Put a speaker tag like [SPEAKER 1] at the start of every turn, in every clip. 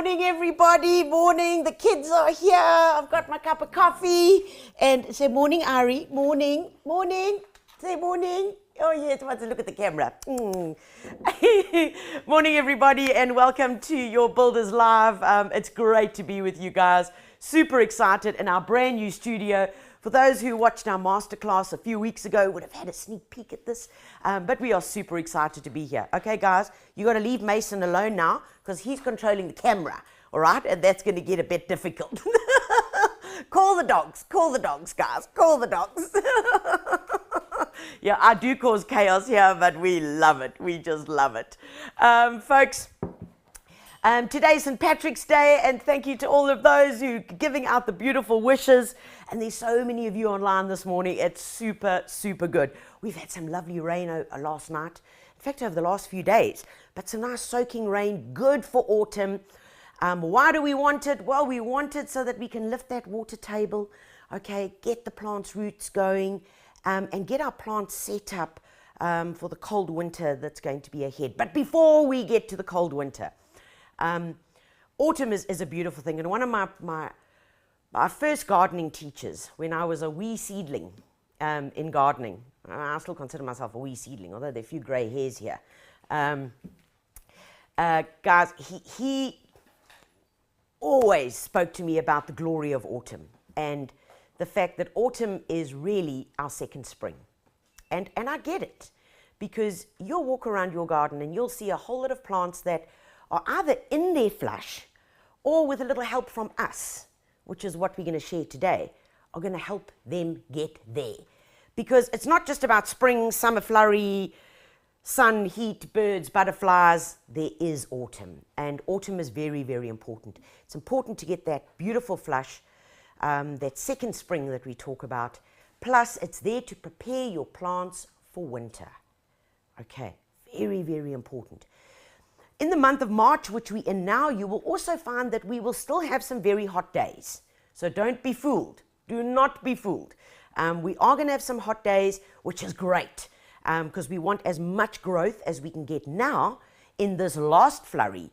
[SPEAKER 1] Morning, everybody. Morning. The kids are here. I've got my cup of coffee. And say morning, Ari. Morning. Morning. Say morning. Oh, yes. Want to look at the camera. Morning, everybody, and welcome to your Builders Live. It's great to be with you guys. Super excited in our brand new studio. For those who watched our masterclass a few weeks ago, would have had a sneak peek at this, but we are super excited to be here. Okay, guys, you got to leave Mason alone now because he's controlling the camera, all right? And that's going to get a bit difficult. Call the dogs, guys, call the dogs. Yeah, I do cause chaos here, but we love it. We just love it. Folks, today's St. Patrick's Day, and thank you to all of those who are giving out the beautiful wishes. And there's so many of you online this morning. It's super, super good. We've had some lovely rain last night. In fact, over the last few days. But some nice soaking rain, good for autumn. Why do we want it? Well, we want it so that we can lift that water table, okay, get the plant's roots going, and get our plants set up for the cold winter that's going to be ahead. But before we get to the cold winter, autumn is a beautiful thing. And one of my first gardening teachers, when I was a wee seedling in gardening, I still consider myself a wee seedling, although there are a few grey hairs here. Guys, he always spoke to me about the glory of autumn and the fact that autumn is really our second spring. And I get it, because you'll walk around your garden and you'll see a whole lot of plants that are either in their flush or with a little help from us, which is what we're going to share today, are going to help them get there. Because it's not just about spring, summer flurry, sun, heat, birds, butterflies. There is autumn. And autumn is very, very important. It's important to get that beautiful flush, that second spring that we talk about. Plus, it's there to prepare your plants for winter. Okay, very, very important. In the month of March, which we're in now, you will also find that we will still have some very hot days. So don't be fooled. Do not be fooled. We are going to have some hot days, which is great, because we want as much growth as we can get now in this last flurry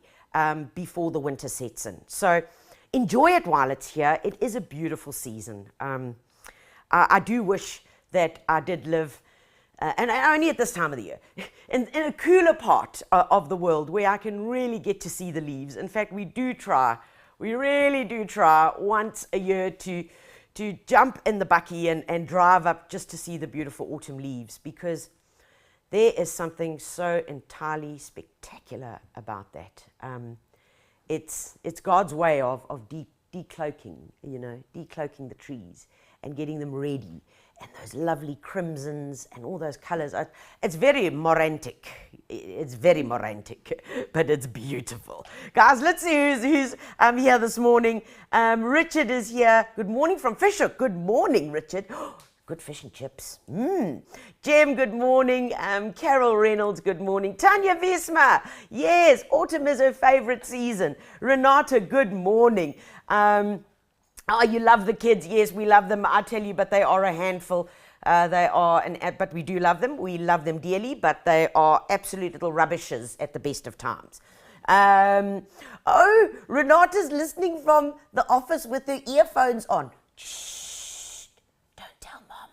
[SPEAKER 1] before the winter sets in. So enjoy it while it's here. It is a beautiful season. I do wish that I did live and only at this time of the year, in a cooler part of the world where I can really get to see the leaves. In fact, we really do try once a year to jump in the bakkie and drive up just to see the beautiful autumn leaves, because there is something so entirely spectacular about that. It's God's way of decloaking, decloaking the trees and getting them ready. And those lovely crimsons and all those colors. It's very morantic. It's very morantic, but it's beautiful. Guys, let's see who's here this morning. Richard is here. Good morning from Fisher. Good morning, Richard. Good fish and chips. Jem, good morning. Carol Reynolds, good morning. Tanya Visser, yes, autumn is her favorite season. Renata, good morning. Oh, you love the kids. Yes, we love them. I tell you, but they are a handful. But we do love them. We love them dearly, but they are absolute little rubbishes at the best of times. Oh, Renata's listening from the office with her earphones on. Shh, don't tell Mum.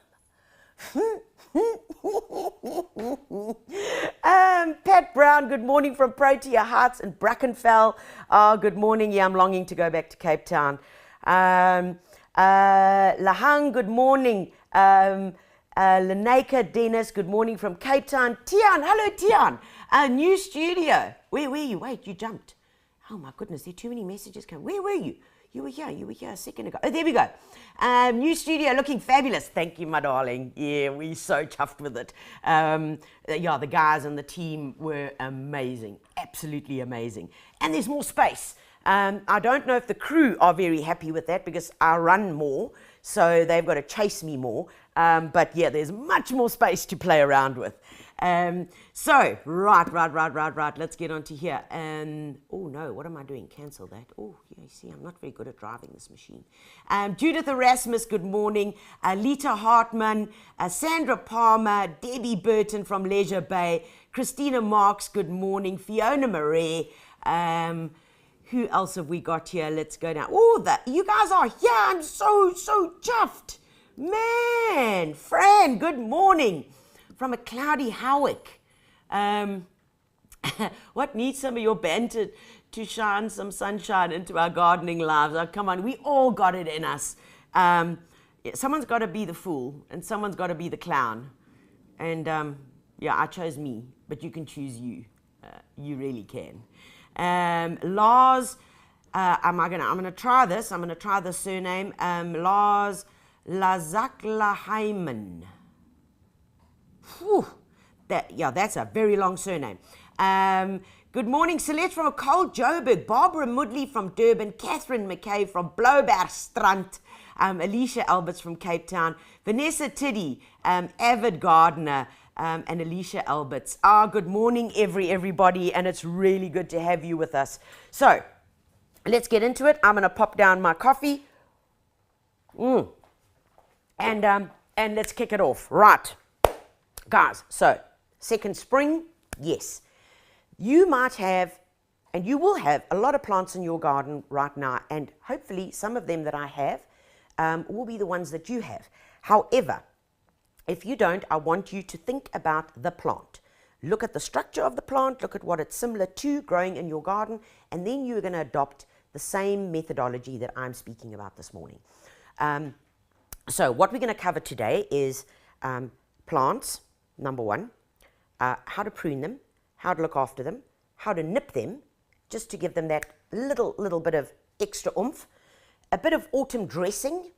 [SPEAKER 1] Pat Brown, good morning from Protea Heights in Brackenfell. Oh, good morning. Yeah, I'm longing to go back to Cape Town. Lahang, good morning. Leneka Dennis, good morning from Cape Town. Tian, hello Tian. New studio. Where were you? Wait, you jumped. Oh my goodness, there are too many messages coming. Where were you? You were here a second ago. Oh, there we go. New studio looking fabulous. Thank you, my darling. Yeah, we're so chuffed with it. Yeah, the guys and the team were amazing. Absolutely amazing. And there's more space. I don't know if the crew are very happy with that, because I run more, so they've got to chase me more. But yeah, there's much more space to play around with. So, right, let's get on to here. Oh no, what am I doing? Cancel that. Oh, yeah, you see, I'm not very good at driving this machine. Judith Erasmus, good morning. Lita Hartman, Sandra Palmer, Debbie Burton from Leisure Bay, Christina Marks, good morning. Fiona Marais, Who else have we got here? Let's go down. Oh, you guys are here. I'm so chuffed. Man, Fran, good morning from a cloudy Howick. What needs some of your banter to shine some sunshine into our gardening lives? Oh, come on, we all got it in us. Someone's got to be the fool and someone's got to be the clown. And yeah, I chose me, but you can choose you. You really can. Lars, I'm gonna try this. I'm gonna try the surname. Lars Lazaklaheimen. That's a very long surname. Good morning, Celeste from a cold Joburg, Barbara Mudley from Durban, Catherine McKay from Bloubergstrand, Alicia Alberts from Cape Town, Vanessa Tiddy, avid gardener, and Alicia Alberts. Good morning, everybody, and it's really good to have you with us. So, let's get into it. I'm going to pop down my coffee, and let's kick it off. Right, guys. So, second spring, yes, you might have, and you will have a lot of plants in your garden right now, and hopefully some of them that I have will be the ones that you have. However, if you don't, I want you to think about the plant. Look at the structure of the plant, look at what it's similar to growing in your garden, and then you're going to adopt the same methodology that I'm speaking about this morning. So what we're going to cover today is plants, number one, how to prune them, how to look after them, how to nip them, just to give them that little bit of extra oomph, a bit of autumn dressing.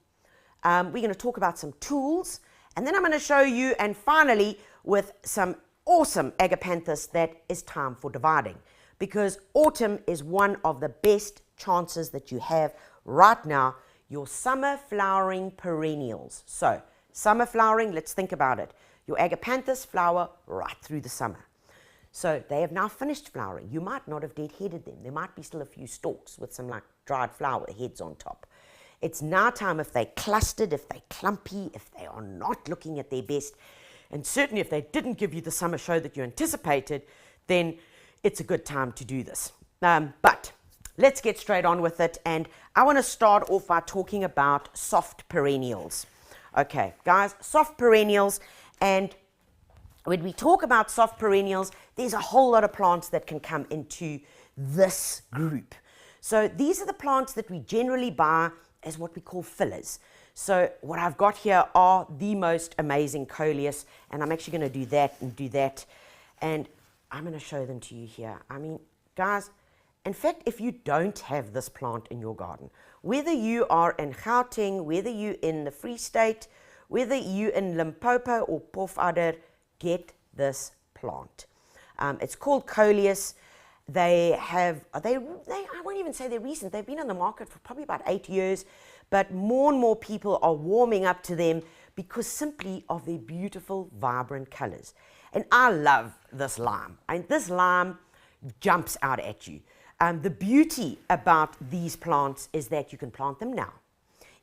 [SPEAKER 1] We're going to talk about some tools, and then I'm going to show you, and finally, with some awesome agapanthus that is time for dividing, because autumn is one of the best chances that you have right now, your summer flowering perennials. So, summer flowering, let's think about it. Your agapanthus flower right through the summer. So, they have now finished flowering. You might not have dead-headed them. There might be still a few stalks with some like dried flower heads on top. It's now time, if they're clustered, if they're clumpy, if they are not looking at their best, and certainly if they didn't give you the summer show that you anticipated, then it's a good time to do this. But let's get straight on with it, and I want to start off by talking about soft perennials. Okay, guys, soft perennials, and when we talk about soft perennials, there's a whole lot of plants that can come into this group. So these are the plants that we generally buy as what we call fillers. So what I've got here are the most amazing coleus, and I'm actually going to do that, and I'm going to show them to you here. I mean, guys, in fact, if you don't have this plant in your garden, whether you are in Gauteng, whether you're in the Free State, whether you're in Limpopo or Pofadder, get this plant. It's called coleus. I won't even say they're recent. They've been on the market for probably about 8 years, but more and more people are warming up to them because simply of their beautiful, vibrant colors. And I love this lime. This lime jumps out at you. The beauty about these plants is that you can plant them now.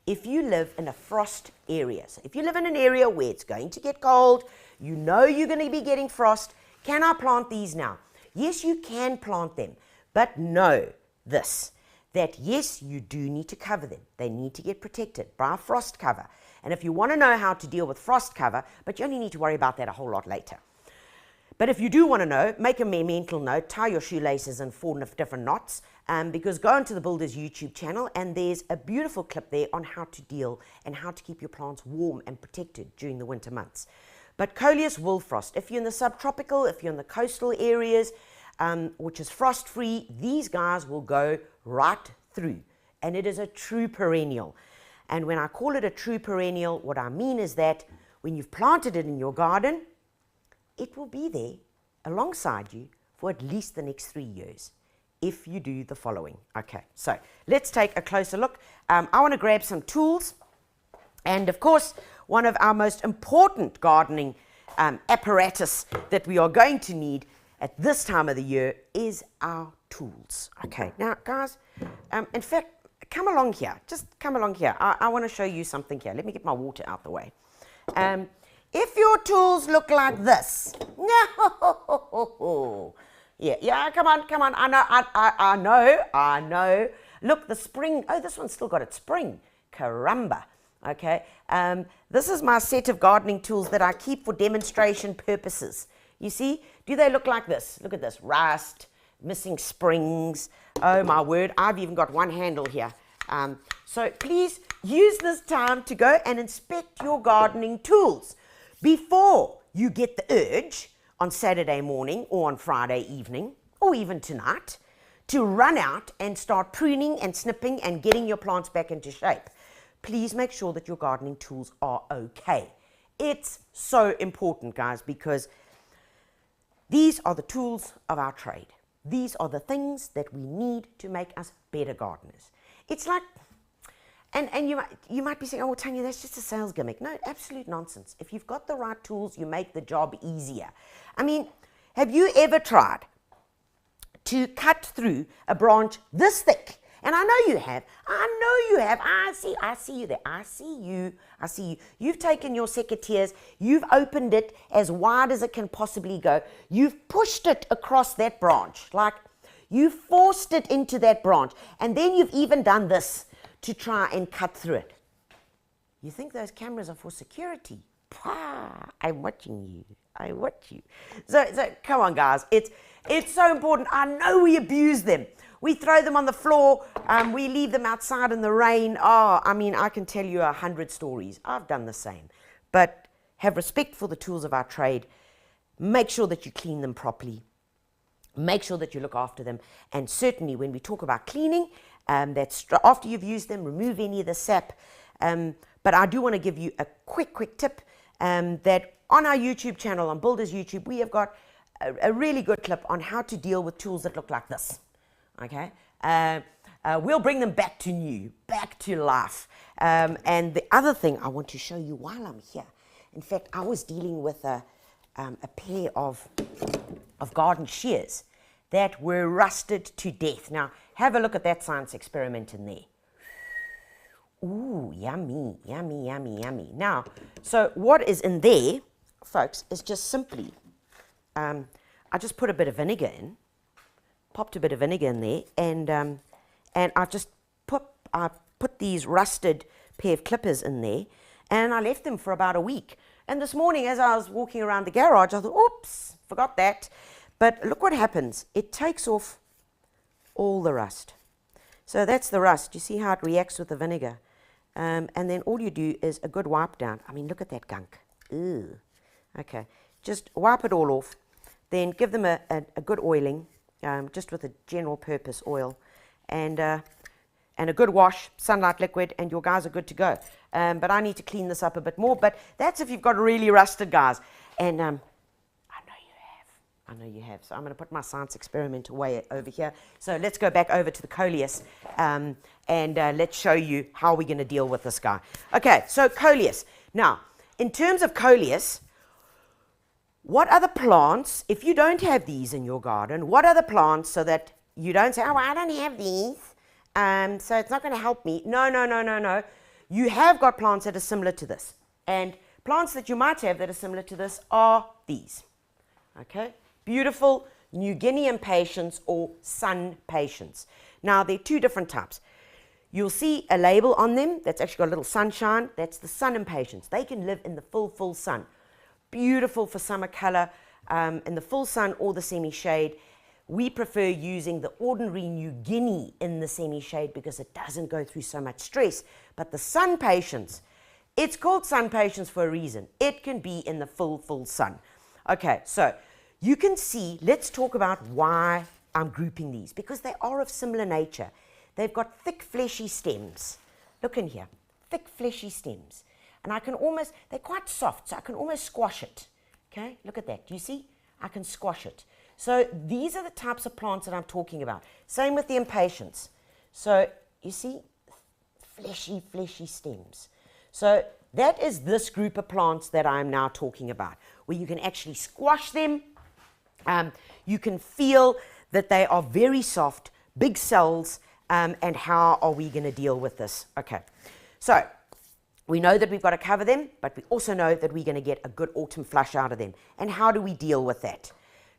[SPEAKER 1] If you live in a frost area, so if you live in an area where it's going to get cold, you know you're going to be getting frost, can I plant these now? Yes, you can plant them, but know this, that yes, you do need to cover them. They need to get protected by a frost cover. And if you want to know how to deal with frost cover, but you only need to worry about that a whole lot later. But if you do want to know, make a mental note, tie your shoelaces in 4 different knots, because go onto the Builder's YouTube channel and there's a beautiful clip there on how to deal and how to keep your plants warm and protected during the winter months. But Coleus will frost. If you're in the subtropical, if you're in the coastal areas, which is frost-free, these guys will go right through. And it is a true perennial. And when I call it a true perennial, what I mean is that when you've planted it in your garden, it will be there alongside you for at least the next 3 years if you do the following. Okay, so let's take a closer look. I want to grab some tools. And of course, one of our most important gardening apparatus that we are going to need at this time of the year is our tools. Okay, now guys, in fact, come along here. Just come along here. I want to show you something here. Let me get my water out the way. If your tools look like this, no, Yeah, come on. I know. Look, the spring, oh, this one's still got its spring. Caramba. Okay, this is my set of gardening tools that I keep for demonstration purposes. You see, do they look like this? Look at this, rust, missing springs. Oh my word, I've even got one handle here. So please use this time to go and inspect your gardening tools before you get the urge on Saturday morning or on Friday evening or even tonight to run out and start pruning and snipping and getting your plants back into shape. Please make sure that your gardening tools are okay. It's so important, guys, because these are the tools of our trade. These are the things that we need to make us better gardeners. It's like, and you might be saying, oh, Tanya, that's just a sales gimmick. No, absolute nonsense. If you've got the right tools, you make the job easier. I mean, have you ever tried to cut through a branch this thick? And I know you have. I see you there. I see you. You've taken your secateurs, you've opened it as wide as it can possibly go. You've pushed it across that branch. Like, you forced it into that branch. And then you've even done this to try and cut through it. You think those cameras are for security? Pah, I'm watching you. I watch you. So come on, guys. It's so important. I know we abuse them. We throw them on the floor. We leave them outside in the rain. Oh, I mean, I can tell you 100 stories. I've done the same. But have respect for the tools of our trade. Make sure that you clean them properly. Make sure that you look after them. And certainly when we talk about cleaning, that's after you've used them, remove any of the sap. But I do want to give you a quick tip that on our YouTube channel, on Builders YouTube, we have got a really good clip on how to deal with tools that look like this. Okay, we'll bring them back to new, back to life. And the other thing I want to show you while I'm here, in fact, I was dealing with a pair of garden shears that were rusted to death. Now, have a look at that science experiment in there. Ooh, yummy. Now, so what is in there, folks, is just simply, I just put a bit of vinegar in. Popped a bit of vinegar in there, and I just put these rusted pair of clippers in there, and I left them for about a week. And this morning, as I was walking around the garage, I thought, oops, forgot that. But look what happens. It takes off all the rust. So that's the rust. You see how it reacts with the vinegar. And then all you do is a good wipe down. I mean, look at that gunk. Ew. Okay, just wipe it all off. Then give them a good oiling. Just with a general purpose oil and a good wash, sunlight liquid, and your guys are good to go. But I need to clean this up a bit more. But that's if you've got really rusted guys. And I know you have. So I'm going to put my science experiment away over here. So let's go back over to the coleus and let's show you how we're going to deal with this guy. Okay, so coleus. Now, in terms of coleus, what other plants, if you don't have these in your garden, what other plants so that you don't say, oh, I don't have these, so it's not going to help me. No. You have got plants that are similar to this. And plants that you might have that are similar to this are these. Okay? Beautiful New Guinea impatiens or sun patiens. Now, there are two different types. You'll see a label on them that's actually got a little sunshine. That's the sun impatiens. They can live in the full sun. Beautiful for summer color in the full sun or the semi-shade. We prefer using the ordinary New Guinea in the semi-shade because it doesn't go through so much stress. But the sun patiens, it's called sun patiens for a reason. It can be in the full sun. Okay, so you can see, let's talk about why I'm grouping these, because they are of similar nature. They've got thick fleshy stems. Look in here, thick fleshy stems. And I can almost, they're quite soft, so I can almost squash it. Okay, look at that. Do you see? I can squash it. So these are the types of plants that I'm talking about. Same with the impatiens. So you see, fleshy stems. So that is this group of plants that I'm now talking about, where you can actually squash them. You can feel that they are very soft, big cells, and how are we going to deal with this? Okay, so we know that we've got to cover them, but we also know that we're going to get a good autumn flush out of them. And how do we deal with that?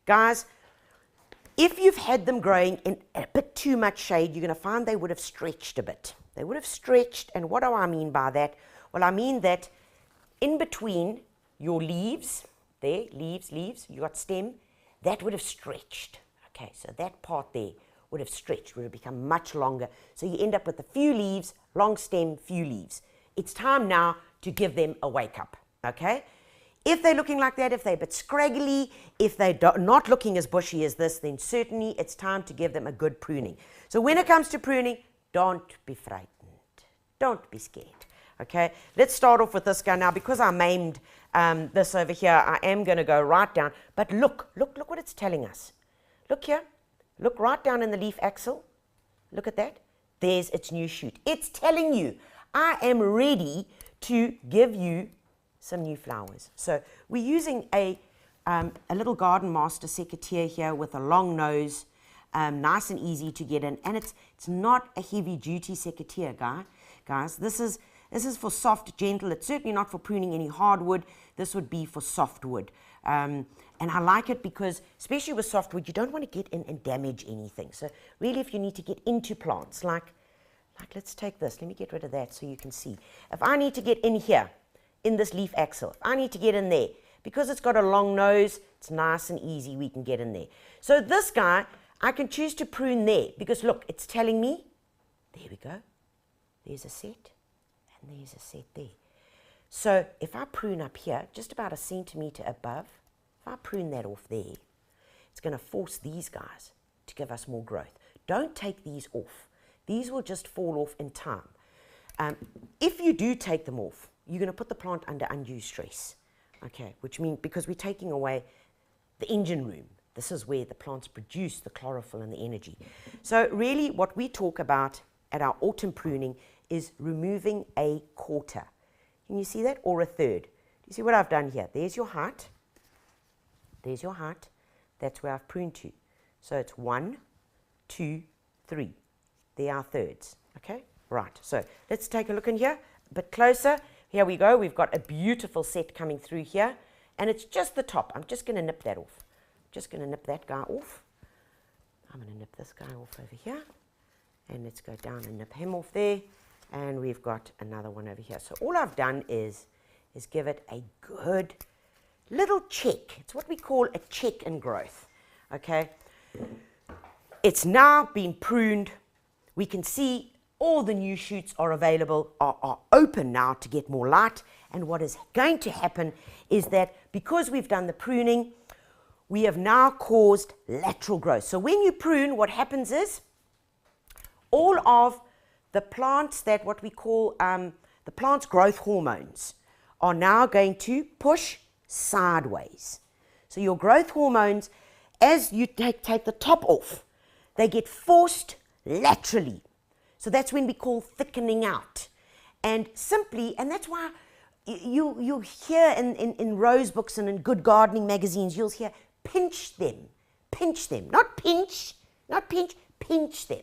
[SPEAKER 1] Guys, If you've had them growing in a bit too much shade, you're going to find they would have stretched a bit. They would have stretched, and what do I mean by that? Well, I mean that in between your leaves, there, leaves, you got stem, that would have stretched. Okay, so that part there would have stretched, would have become much longer. So you end up with a few leaves, long stem, few leaves. It's time now to give them a wake up, okay? If they're looking like that, if they're a bit scraggly, if they're not looking as bushy as this, then certainly it's time to give them a good pruning. So when it comes to pruning, don't be frightened. Don't be scared. Okay, let's start off with this guy now. Because I maimed this over here, I am going to go right down. But look what it's telling us. Look here. Look right down in the leaf axil. Look at that. There's its new shoot. It's telling you, I am ready to give you some new flowers. So we're using a little Garden Master secateurs here with a long nose, nice and easy to get in. And it's not a heavy duty secateur, guys. This is for soft, gentle. It's certainly not for pruning any hardwood. This would be for softwood. And I like it because, especially with softwood, you don't want to get in and damage anything. So really, if you need to get into plants, like let's take this. Let me get rid of that so you can see. If I need to get in here, in this leaf axil, if I need to get in there, because it's got a long nose, it's nice and easy, we can get in there. So this guy, I can choose to prune there, because look, it's telling me, there we go, there's a set, and there's a set there. So if I prune up here, just about a centimetre above, if I prune that off there, it's going to force these guys to give us more growth. Don't take these off. These will just fall off in time. If you do take them off, you're going to put the plant under undue stress, okay, which means, because we're taking away the engine room. This is where the plants produce the chlorophyll and the energy. So really what we talk about at our autumn pruning is removing a quarter. Can you see that? Or a third. Do you see what I've done here? There's your height. There's your height. That's where I've pruned to. So it's 1, 2, 3. They are thirds, okay? Right, so let's take a look in here, a bit closer. Here we go, we've got a beautiful set coming through here, and it's just the top. I'm just going to nip that off. Just going to nip that guy off. I'm going to nip this guy off over here, and let's go down and nip him off there, and we've got another one over here. So all I've done is give it a good little check. It's what we call a check in growth, okay? It's now been pruned. We can see all the new shoots are available, are open now to get more light. And what is going to happen is that because we've done the pruning, we have now caused lateral growth. So when you prune, what happens is all of the plants that what we call the plant's growth hormones are now going to push sideways. So your growth hormones, as you take the top off, they get forced laterally. So that's when we call thickening out. And simply, and that's why you'll hear in rose books and in good gardening magazines, you'll hear pinch them, not pinch, pinch them.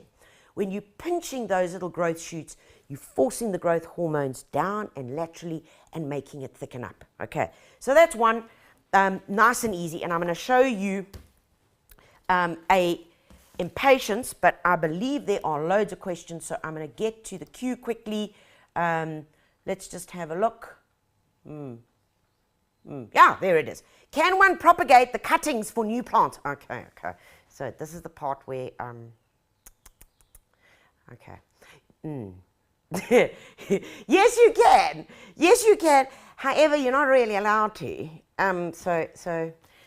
[SPEAKER 1] When you're pinching those little growth shoots, you're forcing the growth hormones down and laterally and making it thicken up. Okay, so that's one, nice and easy. And I'm going to show you a impatience, but I believe there are loads of questions, so I'm going to get to the queue quickly. Let's just have a look. Yeah, there it is. Can one propagate the cuttings for new plants? Okay. So this is the part where, yes, you can. Yes, you can. However, you're not really allowed to.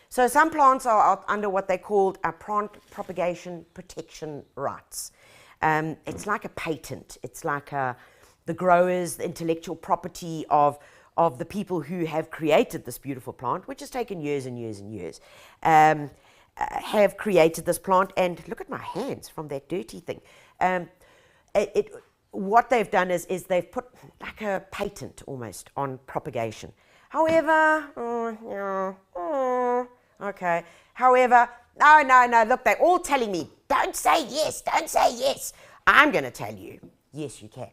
[SPEAKER 1] So some plants are under what they called a plant propagation protection rights. It's like a patent. It's like the growers, the intellectual property of the people who have created this beautiful plant, which has taken years and years and years, have created this plant. And look at my hands from that dirty thing. What they've done is they've put like a patent almost on propagation. However, okay. However, no, look, they're all telling me, don't say yes. I'm going to tell you, yes, you can.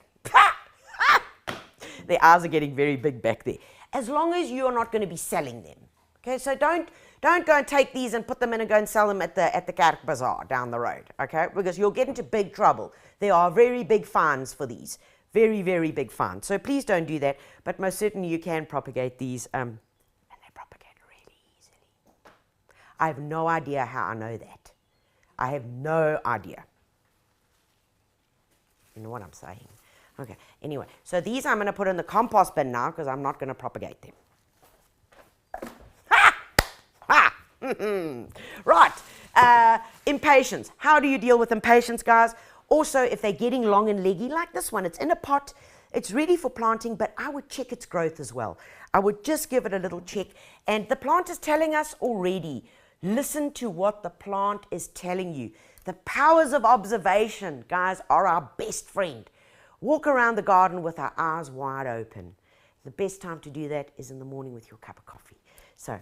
[SPEAKER 1] Their eyes are getting very big back there. As long as you're not going to be selling them, Okay, so don't go and take these and put them in and go and sell them at the Kerk Bazaar down the road, okay? Because you'll get into big trouble. There are very big fines for these. Very, very big fines. So please don't do that. But most certainly you can propagate these, and they propagate really easily. I have no idea how I know that. I have no idea. You know what I'm saying? Okay, anyway. So these I'm going to put in the compost bin now because I'm not going to propagate them. Right, impatiens. How do you deal with impatiens, guys? Also, if they're getting long and leggy, like this one, it's in a pot, it's ready for planting, but I would check its growth as well. I would just give it a little check, and the plant is telling us already. Listen to what the plant is telling you. The powers of observation, guys, are our best friend. Walk around the garden with our eyes wide open. The best time to do that is in the morning with your cup of coffee. So,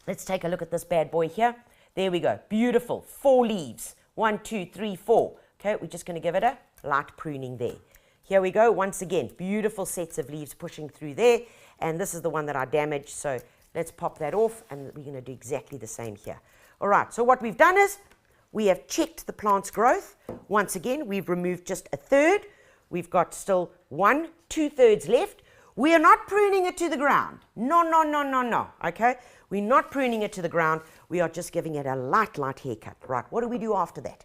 [SPEAKER 1] let's take a look at this bad boy here. There we go. Beautiful. 4 leaves. 1, 2, 3, 4. Okay, we're just going to give it a light pruning there. Here we go. Once again, beautiful sets of leaves pushing through there. And this is the one that I damaged. So let's pop that off. And we're going to do exactly the same here. All right. So what we've done is we have checked the plant's growth. Once again, we've removed just a third. We've got still 1 2/3 left. We are not pruning it to the ground. No, no, no, no, no. Okay. We're not pruning it to the ground. We are just giving it a light haircut. Right. What do we do after that?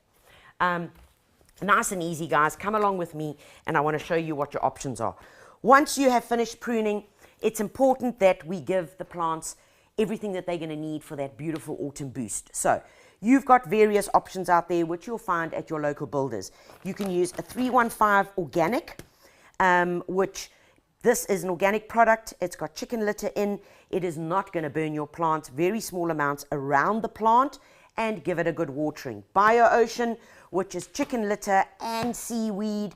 [SPEAKER 1] Nice and easy, guys. Come along with me, and I want to show you what your options are. Once you have finished pruning, it's important that we give the plants everything that they're going to need for that beautiful autumn boost. So you've got various options out there, which you'll find at your local builders. You can use a 315 organic, which this is an organic product. It's got chicken litter in. It is not going to burn your plants. Very small amounts around the plant, and give it a good watering. BioOcean, which is chicken litter and seaweed.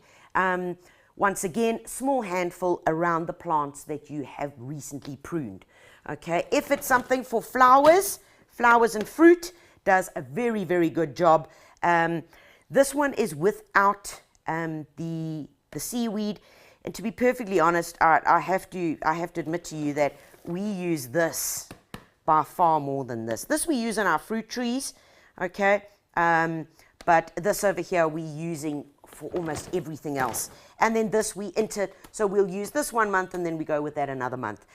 [SPEAKER 1] Once again, small handful around the plants that you have recently pruned. Okay, if it's something for flowers and fruit, does a very, very good job. This one is without the seaweed. And to be perfectly honest, I have to admit to you that we use this by far more than this. This we use in our fruit trees, okay? But this over here we're using for almost everything else. And then this so we'll use this 1 month and then we go with that another month,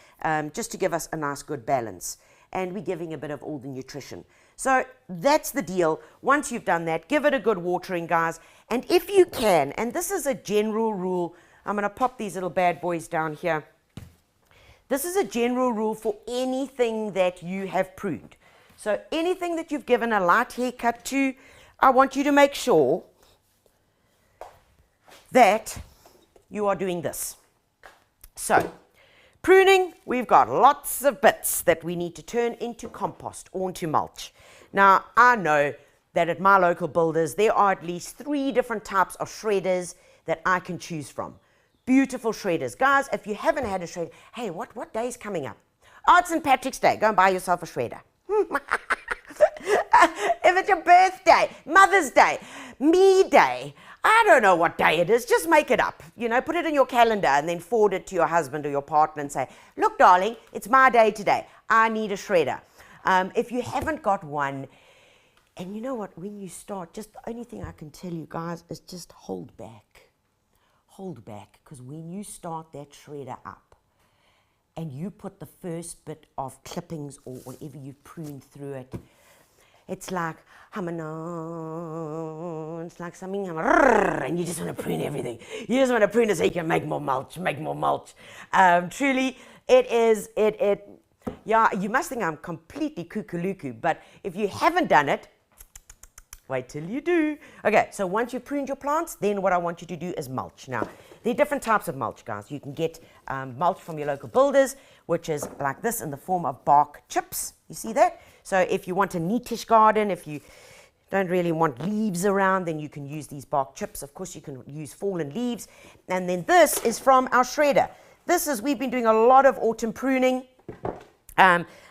[SPEAKER 1] just to give us a nice good balance. And we're giving a bit of all the nutrition. So that's the deal. Once you've done that, give it a good watering, guys. And if you can, and this is a general rule, I'm going to pop these little bad boys down here. This is a general rule for anything that you have pruned. So anything that you've given a light haircut to, I want you to make sure that you are doing this. So pruning, we've got lots of bits that we need to turn into compost or into mulch. Now, I know that at my local builders, there are at least 3 different types of shredders that I can choose from. Beautiful shredders. Guys, if you haven't had a shredder, hey, what day is coming up? Oh, it's St. Patrick's Day. Go and buy yourself a shredder. If it's your birthday, Mother's Day, Me Day, I don't know what day it is, just make it up. You know, put it in your calendar and then forward it to your husband or your partner and say, look, darling, it's my day today. I need a shredder. If you haven't got one, and you know what, when you start, just the only thing I can tell you guys is just hold back. Hold back, because when you start that shredder up and you put the first bit of clippings or whatever you've pruned through it, it's like, it's like something, and you just want to prune everything. You just want to prune it so you can make more mulch. Truly, yeah, you must think I'm completely kookalooku, but if you haven't done it, wait till you do. Okay, so once you've pruned your plants, then what I want you to do is mulch. Now, there are different types of mulch, guys. You can get mulch from your local builders, which is like this in the form of bark chips. You see that? So if you want a neatish garden, if you don't really want leaves around, then you can use these bark chips. Of course, you can use fallen leaves. And then this is from our shredder. We've been doing a lot of autumn pruning.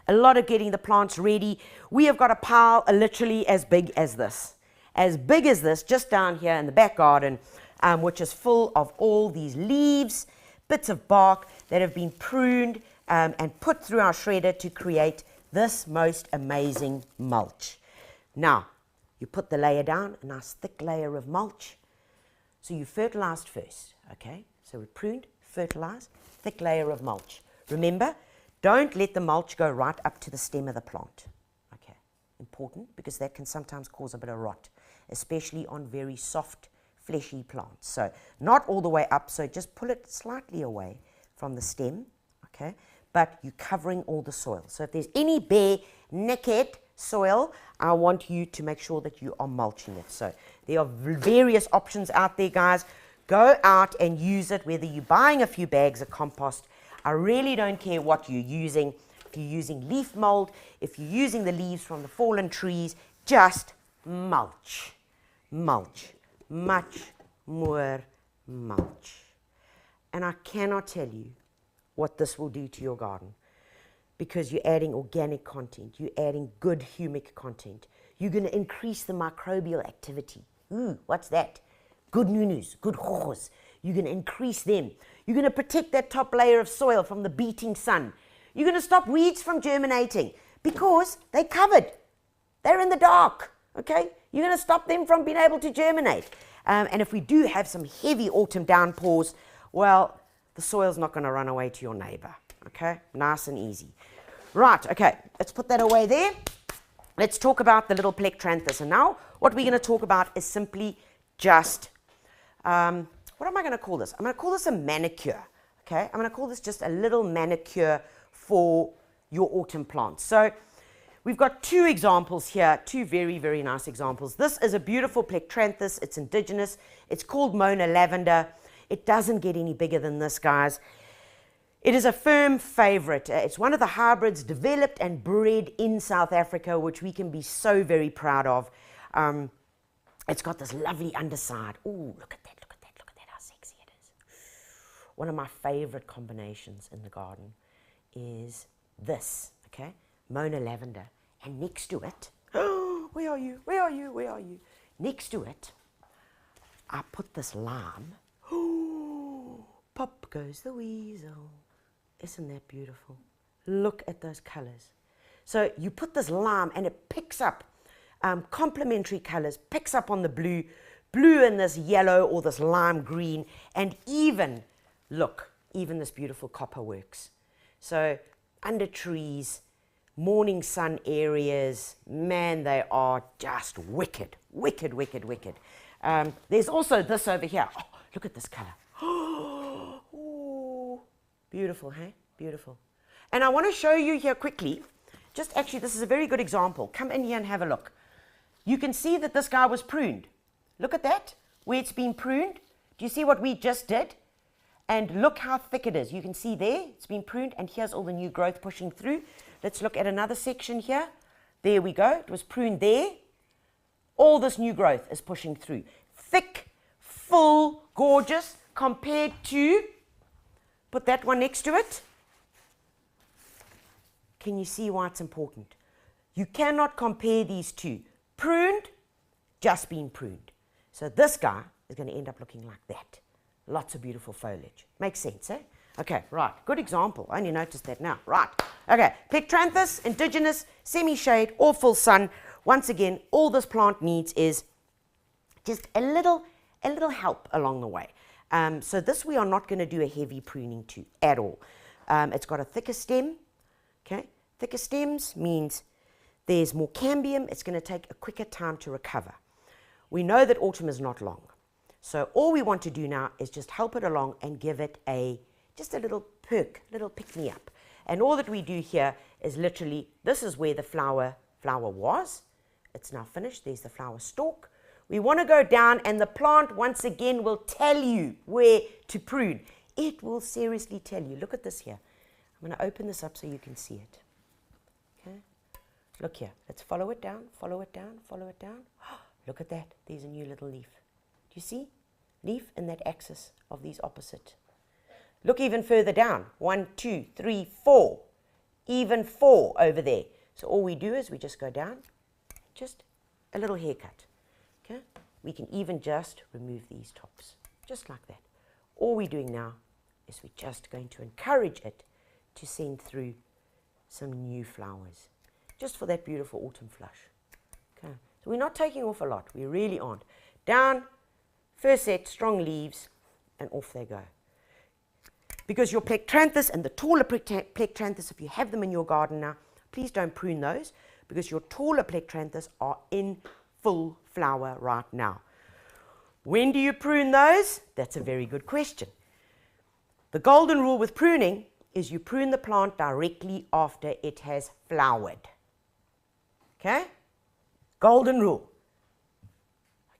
[SPEAKER 1] A lot of getting the plants ready. We have got a pile literally as big as this. As big as this, just down here in the back garden, which is full of all these leaves, bits of bark that have been pruned and put through our shredder to create this most amazing mulch. Now, you put the layer down, a nice thick layer of mulch. So you fertilized first, okay? So we pruned, fertilized, thick layer of mulch. Remember, don't let the mulch go right up to the stem of the plant. Okay, important, because that can sometimes cause a bit of rot, especially on very soft, fleshy plants. So not all the way up, so just pull it slightly away from the stem, okay? But you're covering all the soil. So if there's any bare, naked soil, I want you to make sure that you are mulching it. So there are various options out there, guys. Go out and use it, whether you're buying a few bags of compost. I really don't care what you're using. If you're using leaf mold, if you're using the leaves from the fallen trees, just mulch. Mulch. Much more mulch. And I cannot tell you what this will do to your garden, because you're adding organic content, you're adding good humic content. You're going to increase the microbial activity. Ooh, what's that? Good nunus, good hohos. You're going to increase them. You're going to protect that top layer of soil from the beating sun. You're going to stop weeds from germinating because they're covered. They're in the dark, okay? You're going to stop them from being able to germinate. And if we do have some heavy autumn downpours, well, the soil's not going to run away to your neighbor, okay? Nice and easy. Right, okay, let's put that away there. Let's talk about the little plectranthus. And now what we're going to talk about is simply just, what am I going to call this? I'm going to call this a manicure, okay? I'm going to call this just a little manicure for your autumn plants. So we've got two examples here, two very, very nice examples. This is a beautiful plectranthus. It's indigenous. It's called Mona lavender. It doesn't get any bigger than this, guys. It is a firm favorite. It's one of the hybrids developed and bred in South Africa, which we can be so very proud of. It's got this lovely underside. Ooh, look at that, look at that, look at that, how sexy it is. One of my favorite combinations in the garden is this, okay? Mona lavender. And next to it, oh, where are you, where are you, where are you? Next to it, I put this lime. Oh, pop goes the weasel. Isn't that beautiful? Look at those colors. So you put this lime and it picks up complementary colors, picks up on the blue, blue and this yellow or this lime green, and even, look, even this beautiful copper works. So under trees, morning sun areas, man, they are just wicked, wicked, wicked, wicked. There's also this over here. Oh, look at this color. Oh, beautiful, hey? Beautiful. And I want to show you here quickly, just actually, this is a very good example. Come in here and have a look. You can see that this guy was pruned. Look at that, where it's been pruned. Do you see what we just did? And look how thick it is. You can see there, it's been pruned, and here's all the new growth pushing through. Let's look at another section here. There we go, it was pruned there. All this new growth is pushing through. Thick, full, gorgeous, compared to, put that one next to it. Can you see why it's important? You cannot compare these two. Pruned, just been pruned. So this guy is going to end up looking like that. Lots of beautiful foliage. Makes sense, eh? Okay, right. Good example. I only noticed that now. Right. Okay. Plectranthus, indigenous, semi-shade, or full sun. Once again, all this plant needs is just a little help along the way. So this we are not going to do a heavy pruning to at all. It's got a thicker stem. Okay. Thicker stems means there's more cambium. It's going to take a quicker time to recover. We know that autumn is not long. So all we want to do now is just help it along and give it just a little perk, little pick-me-up. And all that we do here is literally, this is where the flower was. It's now finished. There's the flower stalk. We want to go down, and the plant once again will tell you where to prune. It will seriously tell you. Look at this here. I'm going to open this up so you can see it. Okay. Look here. Let's follow it down, follow it down, follow it down. Look at that. There's a new little leaf. Do you see? Leaf in that axis of these opposite. Look even further down. 1, 2, 3, 4. Even 4 over there. So all we do is we just go down, just a little haircut. Okay? We can even just remove these tops, just like that. All we're doing now is we're just going to encourage it to send through some new flowers. just for that beautiful autumn flush. Okay, so we're not taking off a lot, we really aren't. Down, first set, strong leaves, and off they go. Because your plectranthus and the taller plectranthus, if you have them in your garden now, please don't prune those, because your taller plectranthus are in full flower right now. When do you prune those? That's a very good question. The golden rule with pruning is you prune the plant directly after it has flowered. Okay? Golden rule.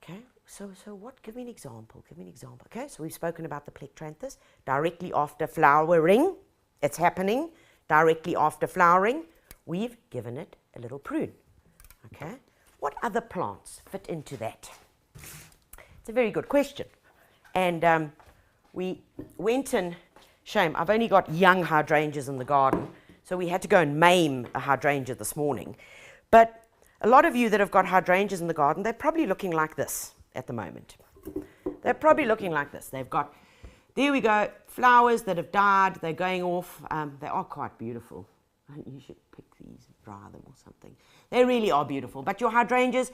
[SPEAKER 1] Okay, so what? Give me an example. Give me an example. Okay, so we've spoken about the plectranthus. Directly after flowering, it's happening. Directly after flowering, we've given it a little prune. Okay, what other plants fit into that? It's a very good question. And we went and, shame, I've only got young hydrangeas in the garden, so we had to go and maim a hydrangea this morning. But a lot of you that have got hydrangeas in the garden, they're probably looking like this at the moment. They're probably looking like this. They've got, there we go, flowers that have died, they're going off. They are quite beautiful. You should pick these and dry them or something. They really are beautiful. But your hydrangeas,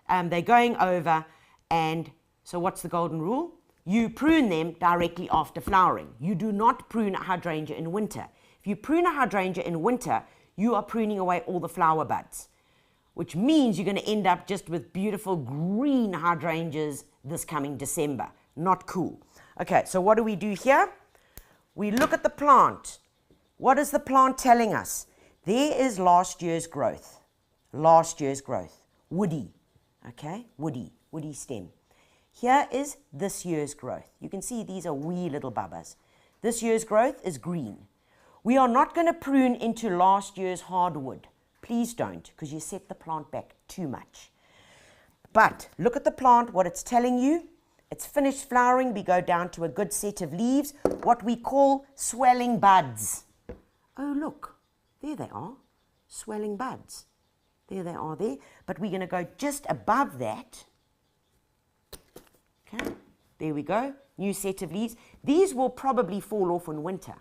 [SPEAKER 1] they're going over, and so what's the golden rule? You prune them directly after flowering. You do not prune a hydrangea in winter. If you prune a hydrangea in winter, you are pruning away all the flower buds, which means you're going to end up just with beautiful green hydrangeas this coming December. Not cool. Okay, so what do we do here? We look at the plant. What is the plant telling us? There is last year's growth. Last year's growth. Woody. Okay, woody stem. Here is this year's growth. You can see these are wee little bubbas. This year's growth is green. We are not going to prune into last year's hardwood. Please don't, because you set the plant back too much. But look at the plant, what it's telling you. It's finished flowering. We go down to a good set of leaves, what we call swelling buds. Oh, look, there they are, swelling buds. There they are there. But we're going to go just above that. Okay, there we go, new set of leaves. These will probably fall off in winter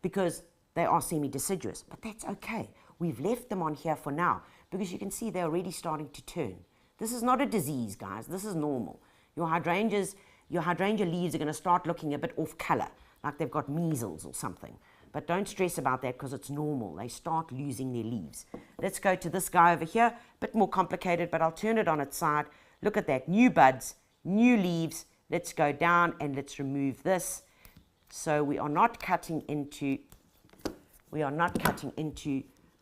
[SPEAKER 1] because they are semi-deciduous, but that's okay. We've left them on here for now because you can see they're already starting to turn. This is not a disease, guys. This is normal. Your hydrangea leaves are going to start looking a bit off color, like they've got measles or something. But don't stress about that because it's normal. They start losing their leaves. Let's go to this guy over here, a bit more complicated, but I'll turn it on its side. Look at that, new buds, new leaves. Let's go down and let's remove this. So we are not cutting into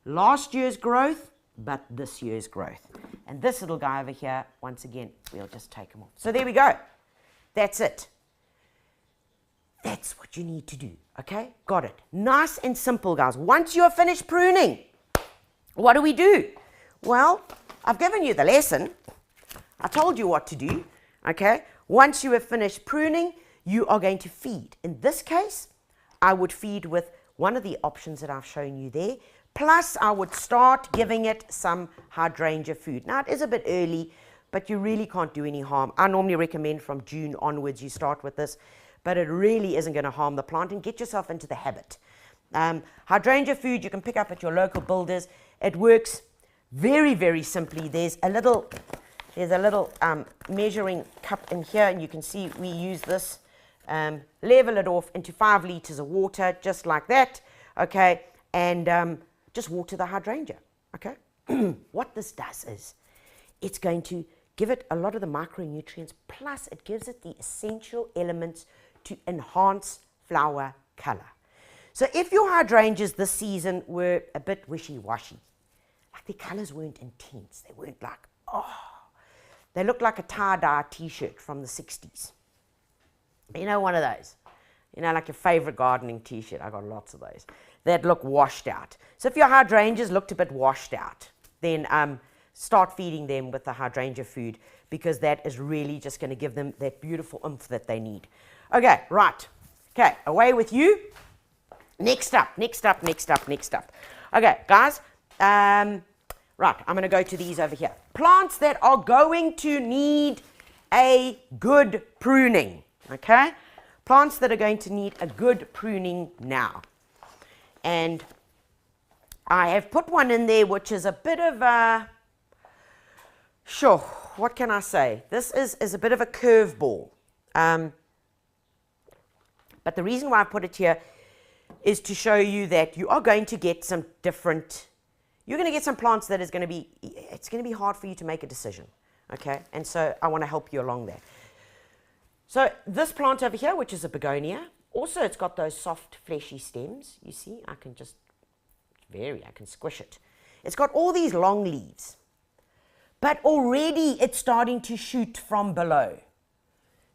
[SPEAKER 1] last year's growth, but this year's growth. And this little guy over here, once again, we'll just take him off. So there we go. That's it. That's what you need to do, okay? Got it. Nice and simple, guys. Once you're finished pruning, what do we do? Well, I've given you the lesson. I told you what to do, okay? Once you have finished pruning, you are going to feed. In this case, I would feed with one of the options that I've shown you there. Plus, I would start giving it some hydrangea food. Now, it is a bit early, but you really can't do any harm. I normally recommend from June onwards you start with this, but it really isn't going to harm the plant, and get yourself into the habit. Hydrangea food you can pick up at your local builders. It works very, very simply. There's a little measuring cup in here, and you can see we use this. Level it off into 5 liters of water, just like that, okay, and just water the hydrangea, okay. What this does is it's going to give it a lot of the micronutrients, plus it gives it the essential elements to enhance flower color. So if your hydrangeas this season were a bit wishy-washy, like their colors weren't intense, they weren't like, oh, they looked like a tie-dye t-shirt from the 60s. You know, one of those, you know, like your favorite gardening t-shirt. I got lots of those that look washed out. So if your hydrangeas looked a bit washed out, then start feeding them with the hydrangea food, because that is really just going to give them that beautiful oomph that they need. Okay, right. Okay, away with you. Next up. Okay, guys. Right, I'm going to go to these over here. Plants that are going to need a good pruning. Okay, plants that are going to need a good pruning now. And I have put one in there which is a bit of a, sure, what can I say? This is a bit of a curveball. But the reason why I put it here is to show you that you are going to get some different, you're going to get some plants that is going to be, it's going to be hard for you to make a decision, okay? And so I want to help you along there. So this plant over here, which is a begonia, also it's got those soft fleshy stems. You see, I can just I can squish it. It's got all these long leaves, but already it's starting to shoot from below.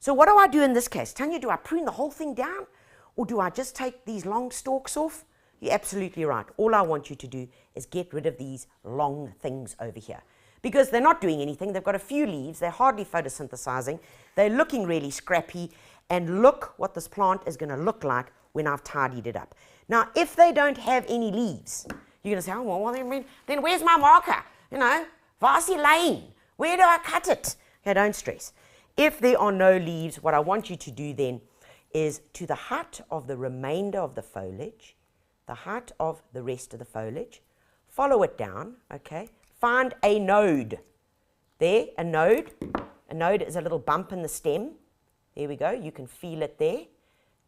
[SPEAKER 1] So what do I do in this case? Tanya, do I prune the whole thing down, or do I just take these long stalks off? You're absolutely right. All I want you to do is get rid of these long things over here, because they're not doing anything. They've got a few leaves. They're hardly photosynthesizing. They're looking really scrappy. And look what this plant is going to look like when I've tidied it up. Now, if they don't have any leaves, you're going to say, oh, well, then where's my marker? You know, Varsy Lane. Where do I cut it? Okay, don't stress. If there are no leaves, what I want you to do then is to the height of the remainder of the foliage, the height of the rest of the foliage, follow it down, okay? Find a node. There, a node. A node is a little bump in the stem. There we go. You can feel it there.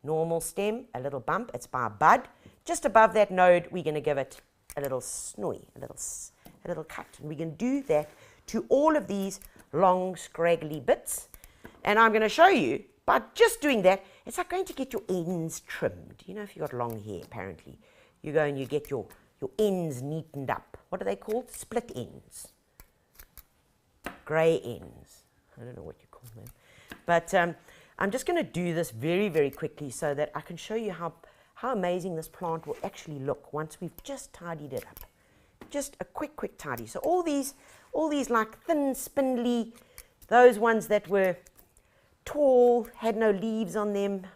[SPEAKER 1] Normal stem, a little bump. It's by a bud. Just above that node, we're going to give it a little snowy, a little cut. And we can do that to all of these long, scraggly bits. And I'm going to show you, by just doing that, it's like going to get your ends trimmed. You know, if you've got long hair, apparently, you go and you get your ends neatened up. What are they called? Split ends. Grey ends. I don't know what you call them. But I'm just going to do this very, very quickly so that I can show you how amazing this plant will actually look once we've just tidied it up. Just a quick tidy. So all these like thin, spindly, those ones that were tall, had no leaves on them,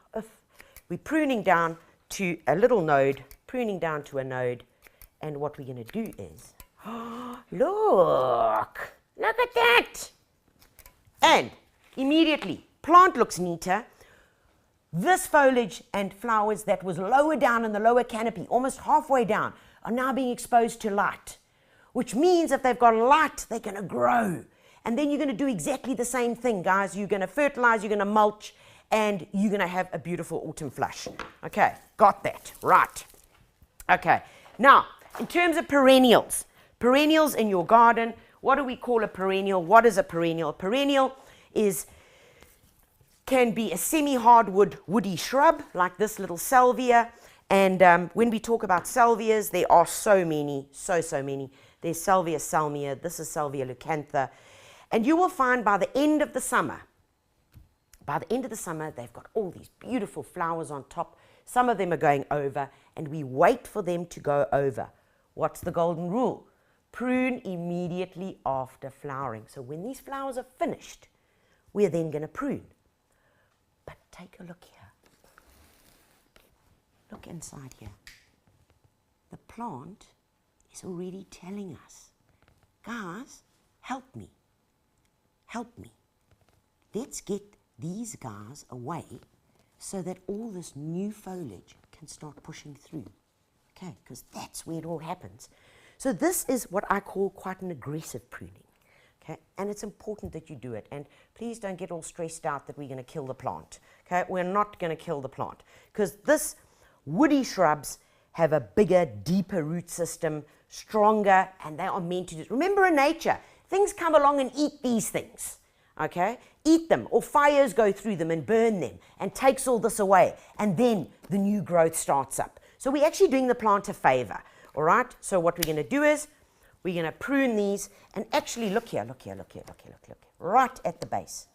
[SPEAKER 1] we're pruning down to a little node, pruning down to a node, and what we're going to do is, look at that! And immediately, plant looks neater. This foliage and flowers that was lower down in the lower canopy, almost halfway down, are now being exposed to light, which means if they've got light, they're going to grow. And then you're going to do exactly the same thing, guys. You're going to fertilize, you're going to mulch, and you're going to have a beautiful autumn flush. Okay, got that. Right. Okay. Now, in terms of perennials in your garden, what do we call a perennial? What is a perennial? A perennial can be a semi-hardwood woody shrub, like this little salvia. And when we talk about salvias, there are so many, so many. There's Salvia salmia, this is Salvia leucantha. And you will find by the end of the summer, they've got all these beautiful flowers on top. Some of them are going over, and we wait for them to go over. What's the golden rule? Prune immediately after flowering. So when these flowers are finished, we're then going to prune. But take a look here. Look inside here. The plant is already telling us, guys, help me. Help me. Let's get these guys away so that all this new foliage can start pushing through. Okay, because that's where it all happens. So this is what I call quite an aggressive pruning. Okay, and it's important that you do it. And please don't get all stressed out that we're going to kill the plant. Okay, we're not going to kill the plant, because this woody shrubs have a bigger, deeper root system, stronger, and they are meant to do. Remember, in nature, things come along and eat these things. Okay, eat them, or fires go through them and burn them and takes all this away, and then the new growth starts up. So we're actually doing the plant a favor. All right, so what we're going to do is we're going to prune these, and actually look here, right at the base,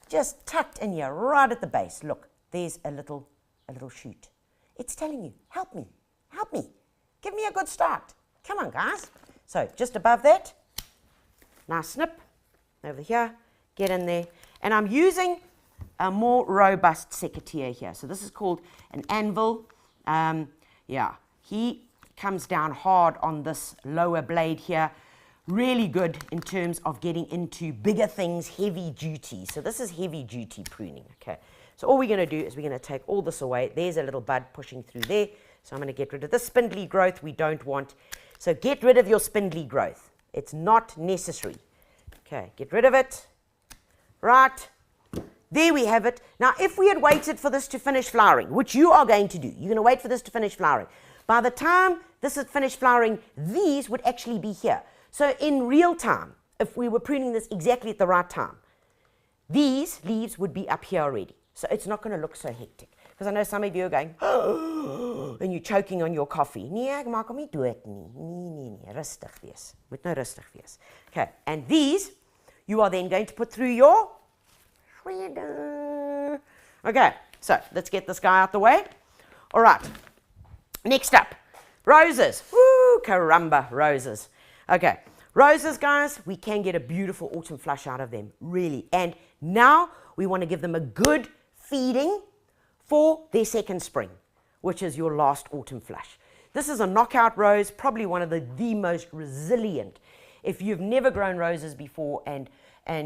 [SPEAKER 1] just tucked in here, right at the base. Look, there's a little shoot. It's telling you, help me, give me a good start. Come on, guys. So just above that, nice snip over here, get in there, and I'm using a more robust secateurs here. So this is called an anvil. He comes down hard on this lower blade here. Really good in terms of getting into bigger things, heavy duty. So this is heavy duty pruning. Okay, so all we're going to do is we're going to take all this away. There's a little bud pushing through there. So I'm going to get rid of the spindly growth we don't want. So get rid of your spindly growth. It's not necessary. Okay, get rid of it. Right. There we have it. Now, if we had waited for this to finish flowering, which you are going to do, you're going to wait for this to finish flowering. By the time this is finished flowering, these would actually be here. So in real time, if we were pruning this exactly at the right time, these leaves would be up here already. So it's not going to look so hectic. Because I know some of you are going, oh, and you're choking on your coffee. Nee, ek maak hom nie dood nie. Nee, rustig wees. Moet nou rustig wees. Okay, and these, you are then going to put through your shredder. Okay, so let's get this guy out the way. All right, next up, roses. Woo, caramba, roses. Okay, roses, guys, we can get a beautiful autumn flush out of them, really. And now we want to give them a good feeding for their second spring, which is your last autumn flush. This is a knockout rose, probably one of the most resilient. If you've never grown roses before and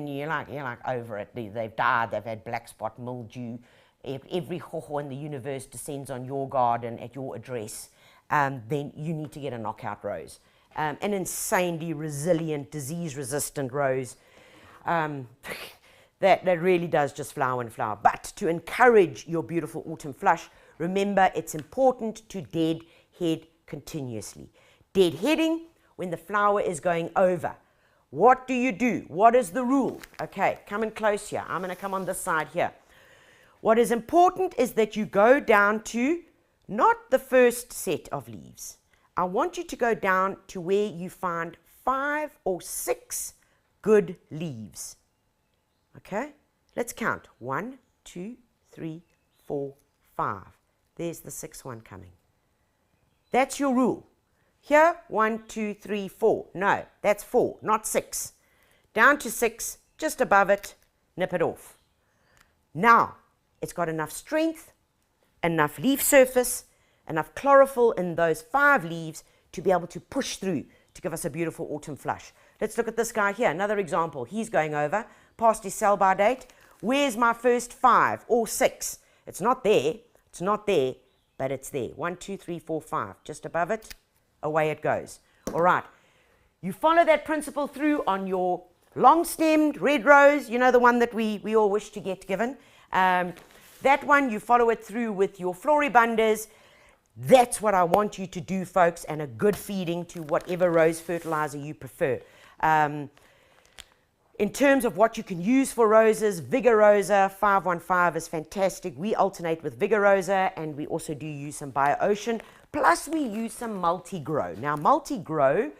[SPEAKER 1] you're like over it, they've died, they've had black spot, mildew, every hoho in the universe descends on your garden at your address, then you need to get a knockout rose. An insanely resilient, disease-resistant rose. That really does just flower and flower. But to encourage your beautiful autumn flush, remember it's important to deadhead continuously. Deadheading when the flower is going over. What do you do? What is the rule? Okay, come in close here. I'm going to come on this side here. What is important is that you go down to not the first set of leaves. I want you to go down to where you find 5 or 6 good leaves. Okay, let's count. 1, 2, 3, 4, 5. There's the 6th one coming. That's your rule. Here, 1, 2, 3, 4. No, that's 4, not 6. Down to 6, just above it, nip it off. Now, it's got enough strength, enough leaf surface, enough chlorophyll in those 5 leaves to be able to push through to give us a beautiful autumn flush. Let's look at this guy here. Another example. He's going over, past his sell-by date. Where's my first 5 or 6? It's not there. It's not there, but it's there. 1, 2, 3, 4, 5. Just above it, away it goes. All right. You follow that principle through on your long-stemmed red rose, you know, the one that we all wish to get given. That one, you follow it through with your floribundas. That's what I want you to do, folks, and a good feeding to whatever rose fertilizer you prefer. In terms of what you can use for roses, Vigorosa 515 is fantastic. We alternate with Vigorosa, and we also do use some BioOcean. Plus, we use some multi-grow. Now, multi-grow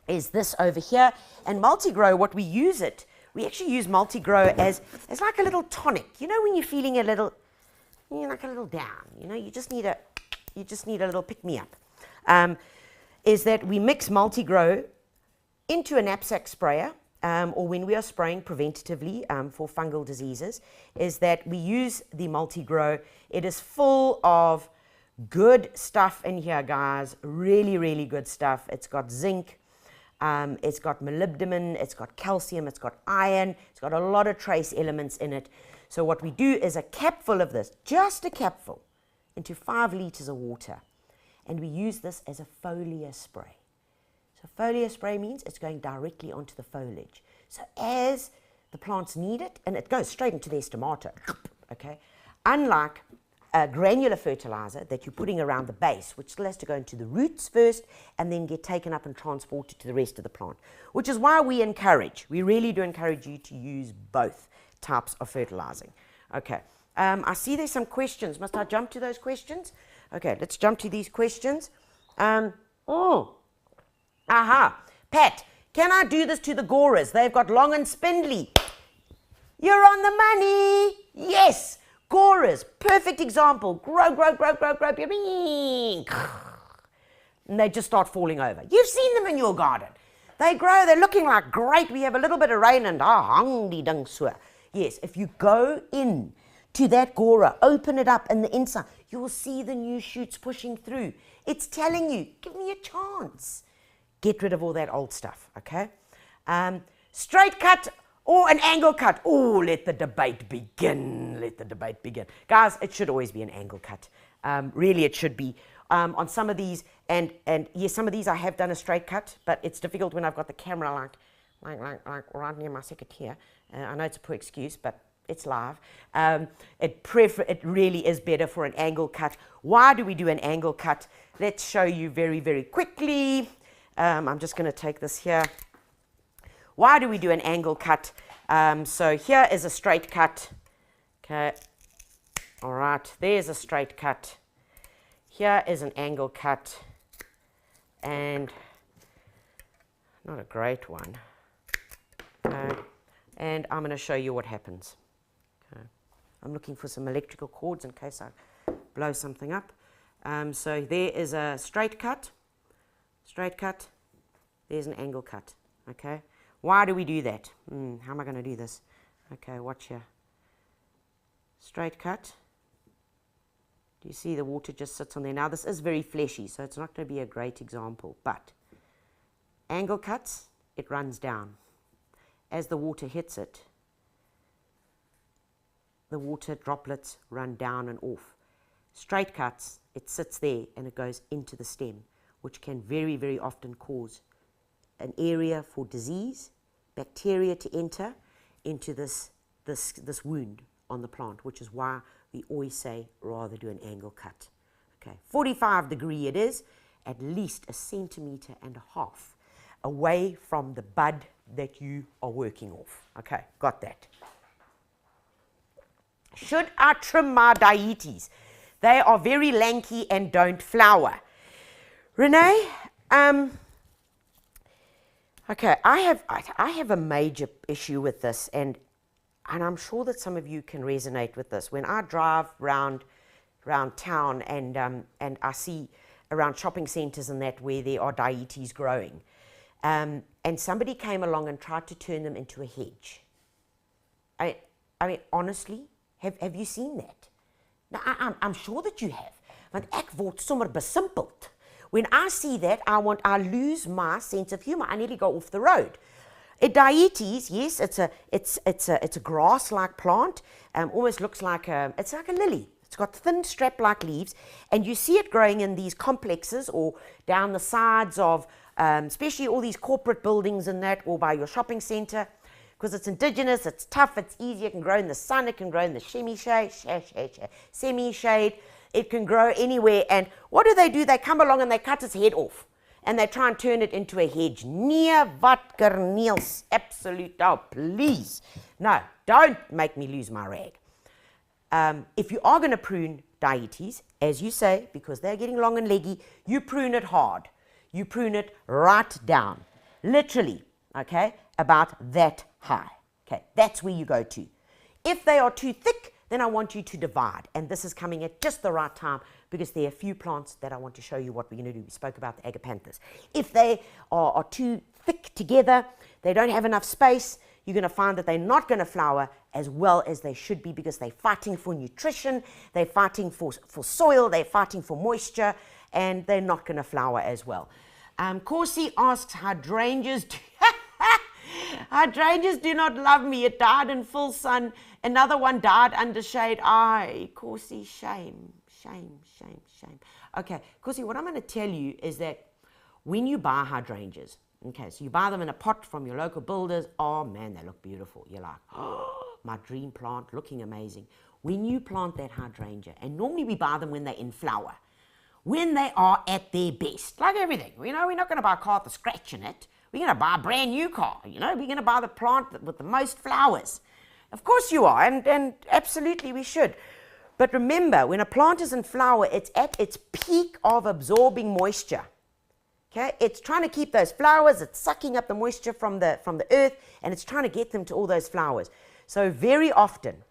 [SPEAKER 1] is this over here. And multi-grow, what we use it, we actually use multi-grow as like a little tonic. You know, when you're feeling a little, like a little down, you know, you just need a little pick-me-up. Is that we mix multi-grow into a knapsack sprayer, or when we are spraying preventatively for fungal diseases, is that we use the multi-grow. It is full of good stuff in here, guys. Really, really good stuff. It's got zinc, it's got molybdenum, it's got calcium, it's got iron, it's got a lot of trace elements in it. So what we do is a capful of this, just a capful, into 5 liters of water. And we use this as a foliar spray. So foliar spray means it's going directly onto the foliage. So as the plants need it, and it goes straight into their stomata, okay? Unlike a granular fertilizer that you're putting around the base, which still has to go into the roots first and then get taken up and transported to the rest of the plant, which is why we really do encourage you to use both types of fertilizing. Okay, I see there's some questions. Must I jump to those questions? Okay, let's jump to these questions. Pat, can I do this to the goras? They've got long and spindly. You're on the money. Yes. Goras, perfect example. Grow. And they just start falling over. You've seen them in your garden. They grow, they're looking like great. We have a little bit of rain and hang die ding so. Yes, if you go in to that gora, open it up in the inside, you will see the new shoots pushing through. It's telling you, give me a chance. Get rid of all that old stuff, okay? Straight cut or an angle cut. Oh, let the debate begin. Let the debate begin. Guys, it should always be an angle cut. Really, it should be. on some of these, and yes, some of these I have done a straight cut, but it's difficult when I've got the camera like right near my secateurs. I know it's a poor excuse, but it's live. It really is better for an angle cut. Why do we do an angle cut? Let's show you very, very quickly. I'm just going to take this here. Why do we do an angle cut? So here is a straight cut. Okay. All right. There's a straight cut. Here is an angle cut. And not a great one. Okay. And I'm going to show you what happens. Okay. I'm looking for some electrical cords in case I blow something up. So there is a straight cut. Straight cut. There's an angle cut. Okay. Why do we do that? How am I going to do this? Okay, watch here. Straight cut. Do you see the water just sits on there? Now this is very fleshy, so it's not going to be a great example, but angle cuts, it runs down. As the water hits it, the water droplets run down and off. Straight cuts, it sits there and it goes into the stem, which can very, very often cause an area for disease, bacteria to enter into this wound on the plant, which is why we always say rather do an angle cut. Okay, 45 degree it is, at least 1.5 centimeters away from the bud that you are working off. Okay, got that. Should I trim my dietes? They are very lanky and don't flower. Renee, okay, I have a major issue with this, and I'm sure that some of you can resonate with this. When I drive around town and I see around shopping centres and that where there are dietes growing, and somebody came along and tried to turn them into a hedge. I mean, honestly, have you seen that? Now, I'm sure that you have. Want ek word sommer besimpeld. When I see that, I lose my sense of humor. I nearly go off the road. A dietes, yes, it's a grass-like plant. Almost looks like it's like a lily. It's got thin strap-like leaves, and you see it growing in these complexes or down the sides of, especially all these corporate buildings and that, or by your shopping centre, because it's indigenous, it's tough, it's easy. It can grow in the sun, it can grow in the semi-shade. It can grow anywhere. And what do? They come along and they cut its head off. And they try and turn it into a hedge. Nee, wat perennials. Absolute. Oh, please. No, don't make me lose my rag. If you are going to prune dietes, as you say, because they're getting long and leggy, you prune it hard. You prune it right down. Literally, okay, about that high. Okay, that's where you go to. If they are too thick, then I want you to divide. And this is coming at just the right time because there are a few plants that I want to show you what we're going to do. We spoke about the agapanthus. If they are too thick together, they don't have enough space, you're going to find that they're not going to flower as well as they should be because they're fighting for nutrition, they're fighting for soil, they're fighting for moisture, and they're not going to flower as well. Corsi asks, hydrangeas hydrangeas do not love me. It died in full sun. Another one died under shade. Aye, Corsi, shame. Okay, Corsi, what I'm going to tell you is that when you buy hydrangeas, okay, so you buy them in a pot from your local builders, oh man, they look beautiful. You're like, oh, my dream plant, looking amazing. When you plant that hydrangea, and normally we buy them when they're in flower, when they are at their best, like everything, you know, we're not going to buy a car with a scratch in it. We're going to buy a brand new car, you know, we're going to buy the plant with the most flowers. Of course you are, and absolutely we should. But remember, when a plant is in flower, it's at its peak of absorbing moisture. Okay, it's trying to keep those flowers, it's sucking up the moisture from the earth, and it's trying to get them to all those flowers. So very often,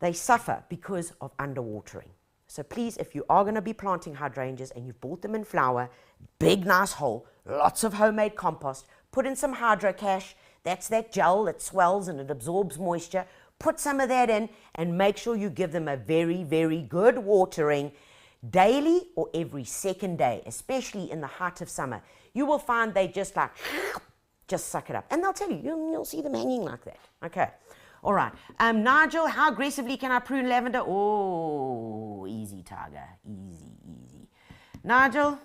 [SPEAKER 1] they suffer because of underwatering. So please, if you are going to be planting hydrangeas and you've bought them in flower, big nice hole, lots of homemade compost, put in some hydro cash, that's that gel that swells and it absorbs moisture, put some of that in and make sure you give them a very, very good watering daily or every second day, especially in the height of summer. You will find they just like, just suck it up. And they'll tell you, you'll see them hanging like that. Okay. All right. Nigel, how aggressively can I prune lavender? Oh, easy, Tiger. Easy. Nigel,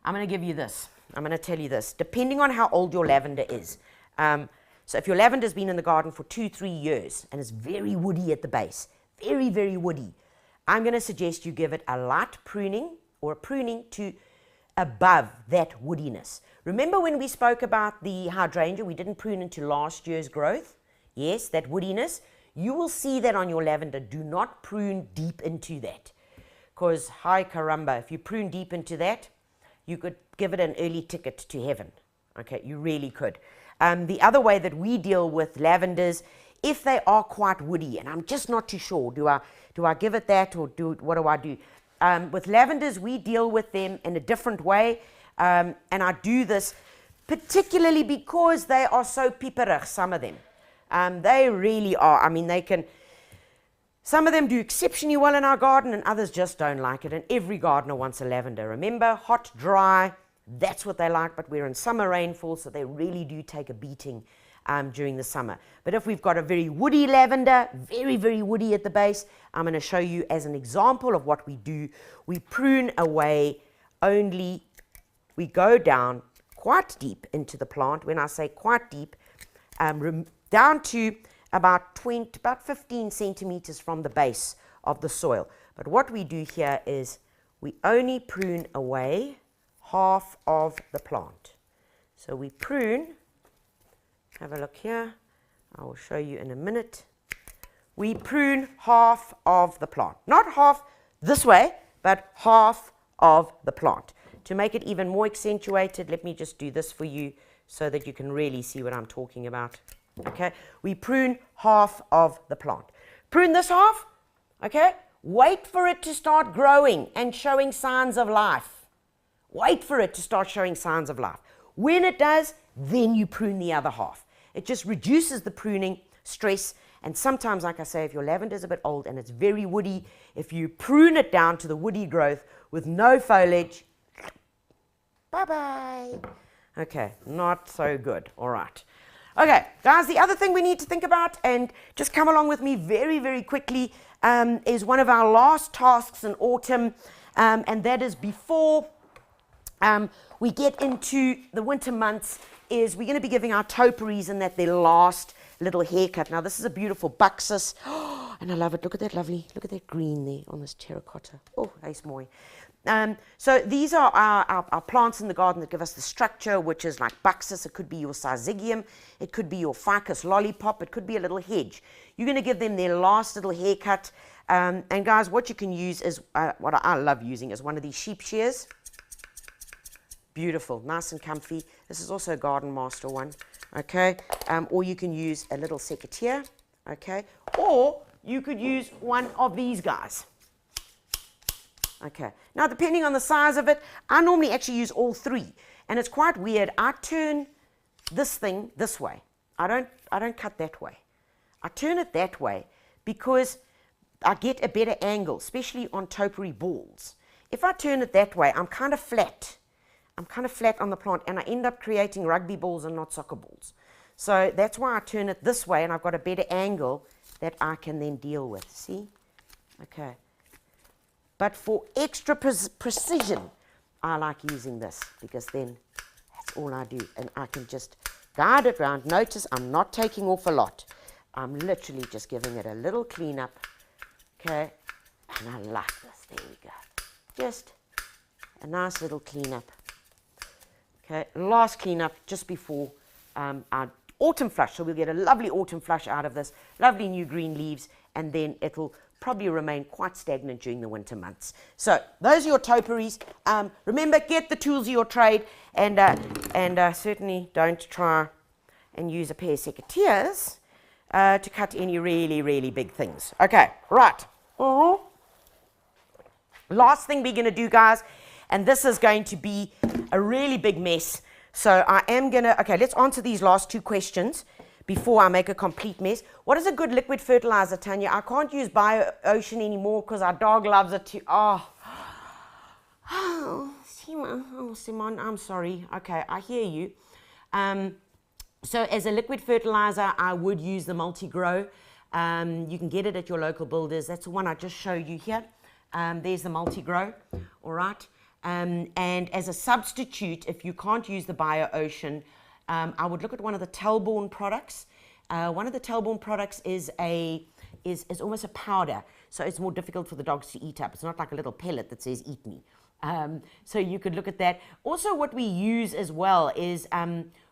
[SPEAKER 1] I'm going to give you this. I'm going to tell you this. Depending on how old your lavender is. So if your lavender's been in the garden for 2-3 years and it's very woody at the base, very, very woody, I'm going to suggest you give it a light pruning or a pruning to above that woodiness. Remember when we spoke about the hydrangea, we didn't prune into last year's growth? Yes, that woodiness. You will see that on your lavender. Do not prune deep into that. Because, hi caramba, if you prune deep into that, you could give it an early ticket to heaven. Okay, you really could. The other way that we deal with lavenders, if they are quite woody, and I'm just not too sure, do I give it that or what do I do? With lavenders, we deal with them in a different way, and I do this particularly because they are so pieperig, some of them. They really are. I mean, some of them do exceptionally well in our garden and others just don't like it, and every gardener wants a lavender. Remember, hot, dry, that's what they like, but we're in summer rainfall, so they really do take a beating during the summer. But if we've got a very woody lavender, very, very woody at the base, I'm going to show you as an example of what we do. We prune away only, we go down quite deep into the plant. When I say quite deep, down to about 15 centimeters from the base of the soil. But what we do here is we only prune away half of the plant. So we prune, have a look here, I will show you in a minute. We prune half of the plant, not half this way, but half of the plant. To make it even more accentuated, let me just do this for you so that you can really see what I'm talking about. Okay, we prune half of the plant. Prune this half, okay, wait for it to start growing and showing signs of life. Wait for it to start showing signs of life. When it does, then you prune the other half. It just reduces the pruning stress. And sometimes, like I say, if your lavender is a bit old and it's very woody, if you prune it down to the woody growth with no foliage, bye-bye. Okay, not so good. All right. Okay, guys, the other thing we need to think about, and just come along with me very, very quickly, is one of our last tasks in autumn, and that is before we get into the winter months, is we're going to be giving our topiaries and that their last little haircut. Now, this is a beautiful buxus, and I love it. Look at that lovely, look at that green there on this terracotta. Oh, ace moi. So these are our plants in the garden that give us the structure, which is like buxus. It could be your syzygium, it could be your ficus lollipop, it could be a little hedge. You're going to give them their last little haircut. And guys, what you can use is, what I love using is one of these sheep shears. Beautiful, nice and comfy. This is also a Garden Master one, okay? Or you can use a little secateur, okay? Or you could use one of these guys. Okay, now depending on the size of it, I normally actually use all three, and it's quite weird. I turn this thing this way. I don't cut that way. I turn it that way because I get a better angle, especially on topiary balls. If I turn it that way, I'm kind of flat. I'm kind of flat on the plant, and I end up creating rugby balls and not soccer balls. So that's why I turn it this way, and I've got a better angle that I can then deal with. See? Okay. But for extra precision, I like using this, because then that's all I do. And I can just guide it around. Notice I'm not taking off a lot. I'm literally just giving it a little cleanup. Okay? And I like this. There we go. Just a nice little cleanup. Okay? Last cleanup just before our autumn flush. So we'll get a lovely autumn flush out of this. Lovely new green leaves. And then it'll probably remain quite stagnant during the winter months. So those are your topiaries. Remember, get the tools of your trade, and certainly don't try and use a pair of secateurs to cut any really, really big things. Okay, right. Last thing we're going to do, guys, and this is going to be a really big mess. So I am going to, okay, let's answer these last two questions before I make a complete mess. What is a good liquid fertilizer, Tanya? I can't use Bio-Ocean anymore because our dog loves it too. Simon, I'm sorry. Okay, I hear you. So as a liquid fertilizer, I would use the Multi-Grow. You can get it at your local builders. That's the one I just showed you here. There's the multi-grow, all right? And as a substitute, if you can't use the Bio-Ocean, I would look at one of the Telborn products. One of the Telborn products is almost a powder, so it's more difficult for the dogs to eat up. It's not like a little pellet that says "eat me." So you could look at that. Also, what we use as well is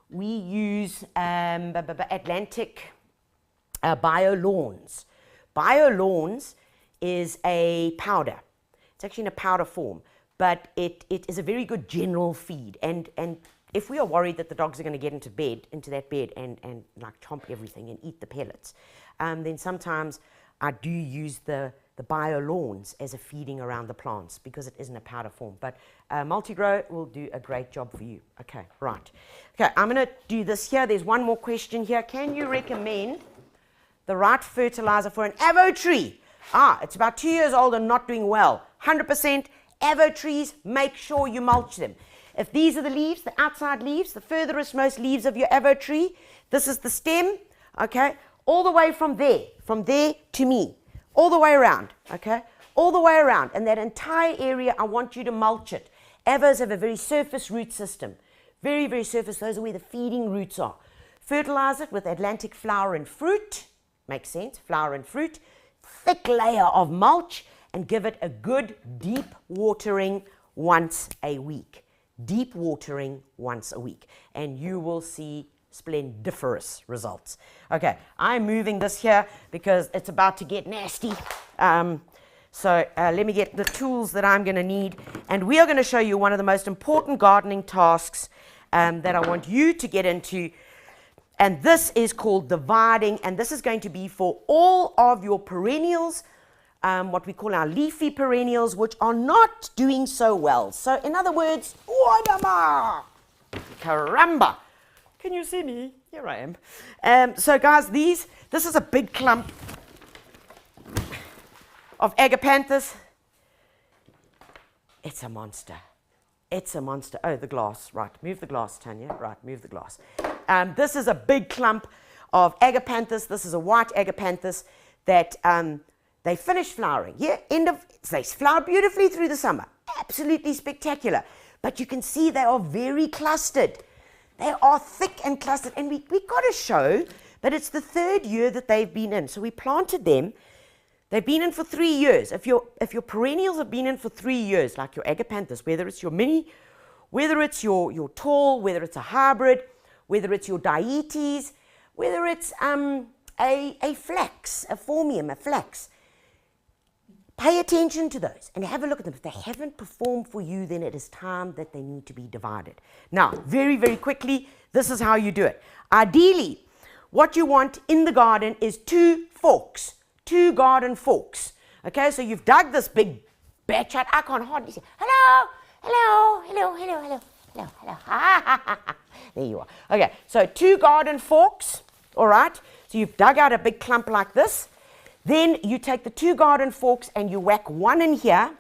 [SPEAKER 1] we use Atlantic Bio-Lawns. Bio-Lawns is a powder. It's actually in a powder form, but it is a very good general feed. And if we are worried that the dogs are going to get into that bed and like chomp everything and eat the pellets, then sometimes I do use the Bio-Lawns as a feeding around the plants because it isn't a powder form. But multi-grow will do a great job for you. Okay, right. Okay, I'm going to do this here. There's one more question here. Can you recommend the right fertilizer for an avo tree? It's about 2 years old and not doing well. 100% avo trees, make sure you mulch them. If these are the leaves, the outside leaves, the furthest most leaves of your avo tree, this is the stem, okay, all the way from there to me, all the way around, okay, all the way around. And that entire area, I want you to mulch it. Avos have a very surface root system, very, very surface. Those are where the feeding roots are. Fertilize it with Atlantic flower and fruit, makes sense, flower and fruit, thick layer of mulch, and give it a good deep watering once a week. Deep watering once a week, and you will see splendiferous results. Okay, I'm moving this here because it's about to get nasty. So let me get the tools that I'm going to need, and we are going to show you one of the most important gardening tasks that I want you to get into, and this is called dividing, and this is going to be for all of your perennials, what we call our leafy perennials, which are not doing so well. So in other words, caramba, can you see me? Here I am. So guys, this is a big clump of agapanthus. It's a monster. It's a monster. Oh, the glass. Right, move the glass, Tanya. Right, move the glass. This is a big clump of agapanthus. This is a white agapanthus that they finish flowering. Yeah, they flower beautifully through the summer. Absolutely spectacular. But you can see they are very clustered. They are thick and clustered. And we got to show that it's the 3rd year that they've been in. So we planted them. They've been in for 3 years. If your perennials have been in for 3 years, like your agapanthus, whether it's your mini, whether it's your tall, whether it's a hybrid, whether it's your dietes, whether it's a flax, a formium, a flax, pay attention to those and have a look at them. If they haven't performed for you, then it is time that they need to be divided. Now, very, very quickly, this is how you do it. Ideally, what you want in the garden is 2 forks, 2 garden forks. Okay, so you've dug this big batch out. I can't hardly see. Hello, hello, hello, hello, hello, hello, hello. There you are. Okay, so 2 garden forks, all right? So you've dug out a big clump like this. Then you take the 2 garden forks and you whack one in here,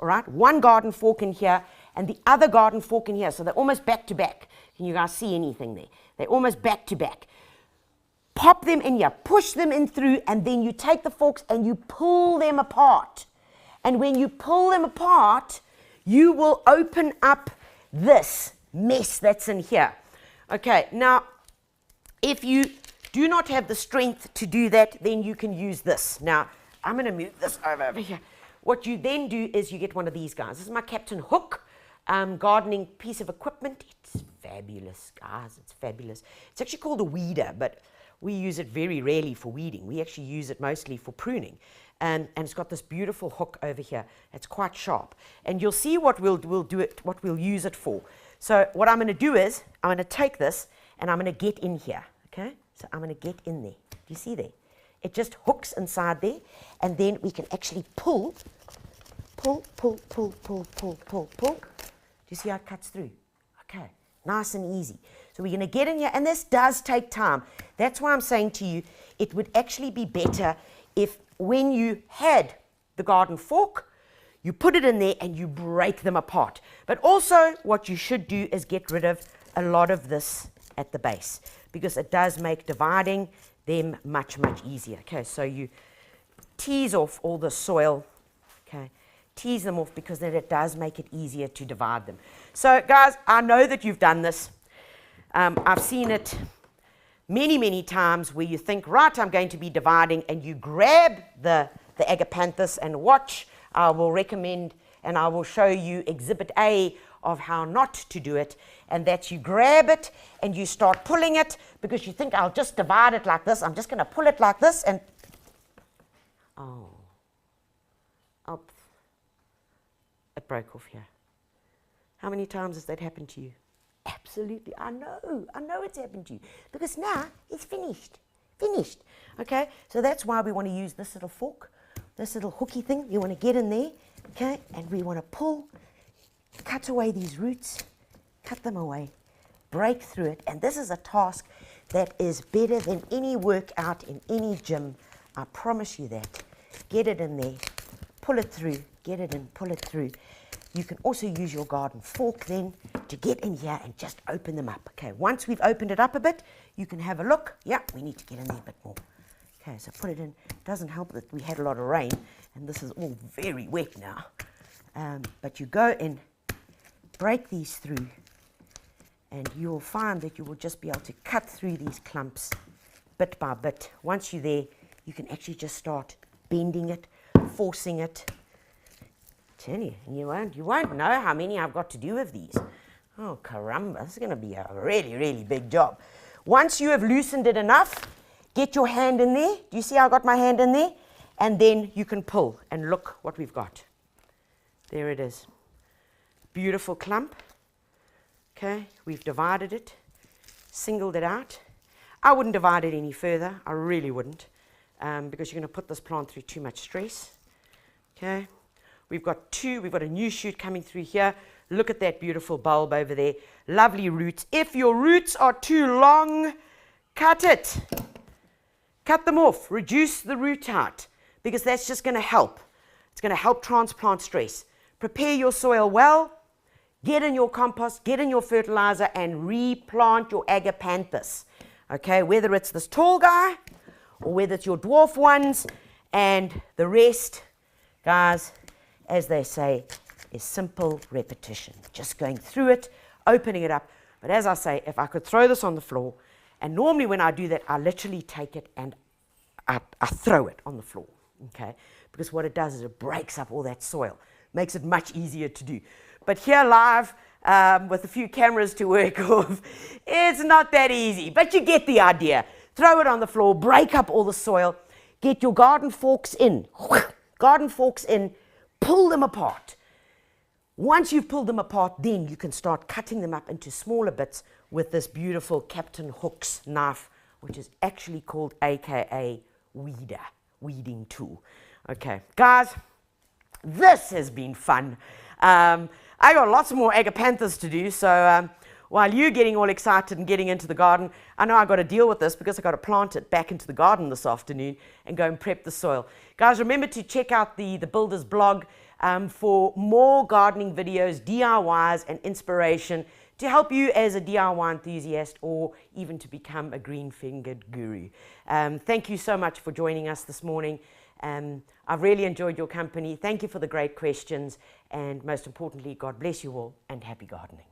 [SPEAKER 1] all right? 1 garden fork in here and the other garden fork in here. So they're almost back to back. Can you guys see anything there? They're almost back to back. Pop them in here, push them in through, and then you take the forks and you pull them apart. And when you pull them apart, you will open up this mess that's in here. Okay, now, if you do not have the strength to do that, then you can use this. Now, I'm going to move this over here. What you then do is you get one of these guys. This is my Captain Hook gardening piece of equipment. It's fabulous, guys. It's fabulous. It's actually called a weeder, but we use it very rarely for weeding. We actually use it mostly for pruning. And it's got this beautiful hook over here. It's quite sharp. And you'll see what we'll use it for. So what I'm going to do is I'm going to take this and I'm going to get in here. Okay? So I'm going to get in there. Do you see there? It just hooks inside there, and then we can actually pull. Do you see how it cuts through? Okay, nice and easy. So we're going to get in here, and this does take time. That's why I'm saying to you, it would actually be better if when you had the garden fork, you put it in there and you break them apart. But also what you should do is get rid of a lot of this at the base, because it does make dividing them much, much easier. Okay, so you tease off all the soil, okay, tease them off, because then it does make it easier to divide them. So guys, I know that you've done this. I've seen it many, many times where you think, right, I'm going to be dividing, and you grab the agapanthus, and watch. I will recommend and I will show you exhibit A of how not to do it, and that you grab it and you start pulling it, because you think, I'll just divide it like this. I'm just going to pull it like this, and oh, it broke off here. How many times has that happened to you? Absolutely. I know it's happened to you, because now it's finished. Okay, so that's why we want to use this little fork, this little hooky thing. You want to get in there, okay, and we want to pull, cut away these roots, cut them away, break through it. And this is a task that is better than any workout in any gym. I promise you that. Get it in there, pull it through, get it in, pull it through. You can also use your garden fork then to get in here and just open them up. Okay, once we've opened it up a bit, you can have a look. Yeah, we need to get in there a bit more. Okay, so put it in. It doesn't help that we had a lot of rain, and this is all very wet now. But you go in, break these through, and you'll find that you will just be able to cut through these clumps bit by bit. Once you're there, you can actually just start bending it, forcing it. Tell you, you won't know how many I've got to do with these. Oh, caramba, this is going to be a really, really big job. Once you have loosened it enough, get your hand in there. Do you see how I got my hand in there? And then you can pull, and look what we've got. There it is. Beautiful clump. Okay, we've divided it, singled it out. I wouldn't divide it any further. I really wouldn't, because you're going to put this plant through too much stress. Okay. We've got a new shoot coming through here. Look at that beautiful bulb over there. Lovely roots. If your roots are too long, cut it. Cut them off. Reduce the root height, because that's just going to help. It's going to help transplant stress. Prepare your soil well. Get in your compost, get in your fertilizer, and replant your agapanthus. Okay, whether it's this tall guy or whether it's your dwarf ones, and the rest, guys, as they say, is simple repetition. Just going through it, opening it up. But as I say, if I could throw this on the floor, and normally when I do that, I literally take it and I throw it on the floor, okay? Because what it does is it breaks up all that soil, makes it much easier to do. But here live, with a few cameras to work off, it's not that easy, but you get the idea. Throw it on the floor, break up all the soil, get your garden forks in, pull them apart. Once you've pulled them apart, then you can start cutting them up into smaller bits with this beautiful Captain Hook's knife, which is actually called AKA weeding tool. Okay, guys, this has been fun. I got lots more agapanthus to do, so while you're getting all excited and getting into the garden, I know I've got to deal with this, because I've got to plant it back into the garden this afternoon and go and prep the soil. Guys, remember to check out the Builder's blog for more gardening videos, DIYs, and inspiration to help you as a DIY enthusiast, or even to become a green-fingered guru. Thank you so much for joining us this morning. I've really enjoyed your company. Thank you for the great questions, and most importantly, God bless you all, and happy gardening.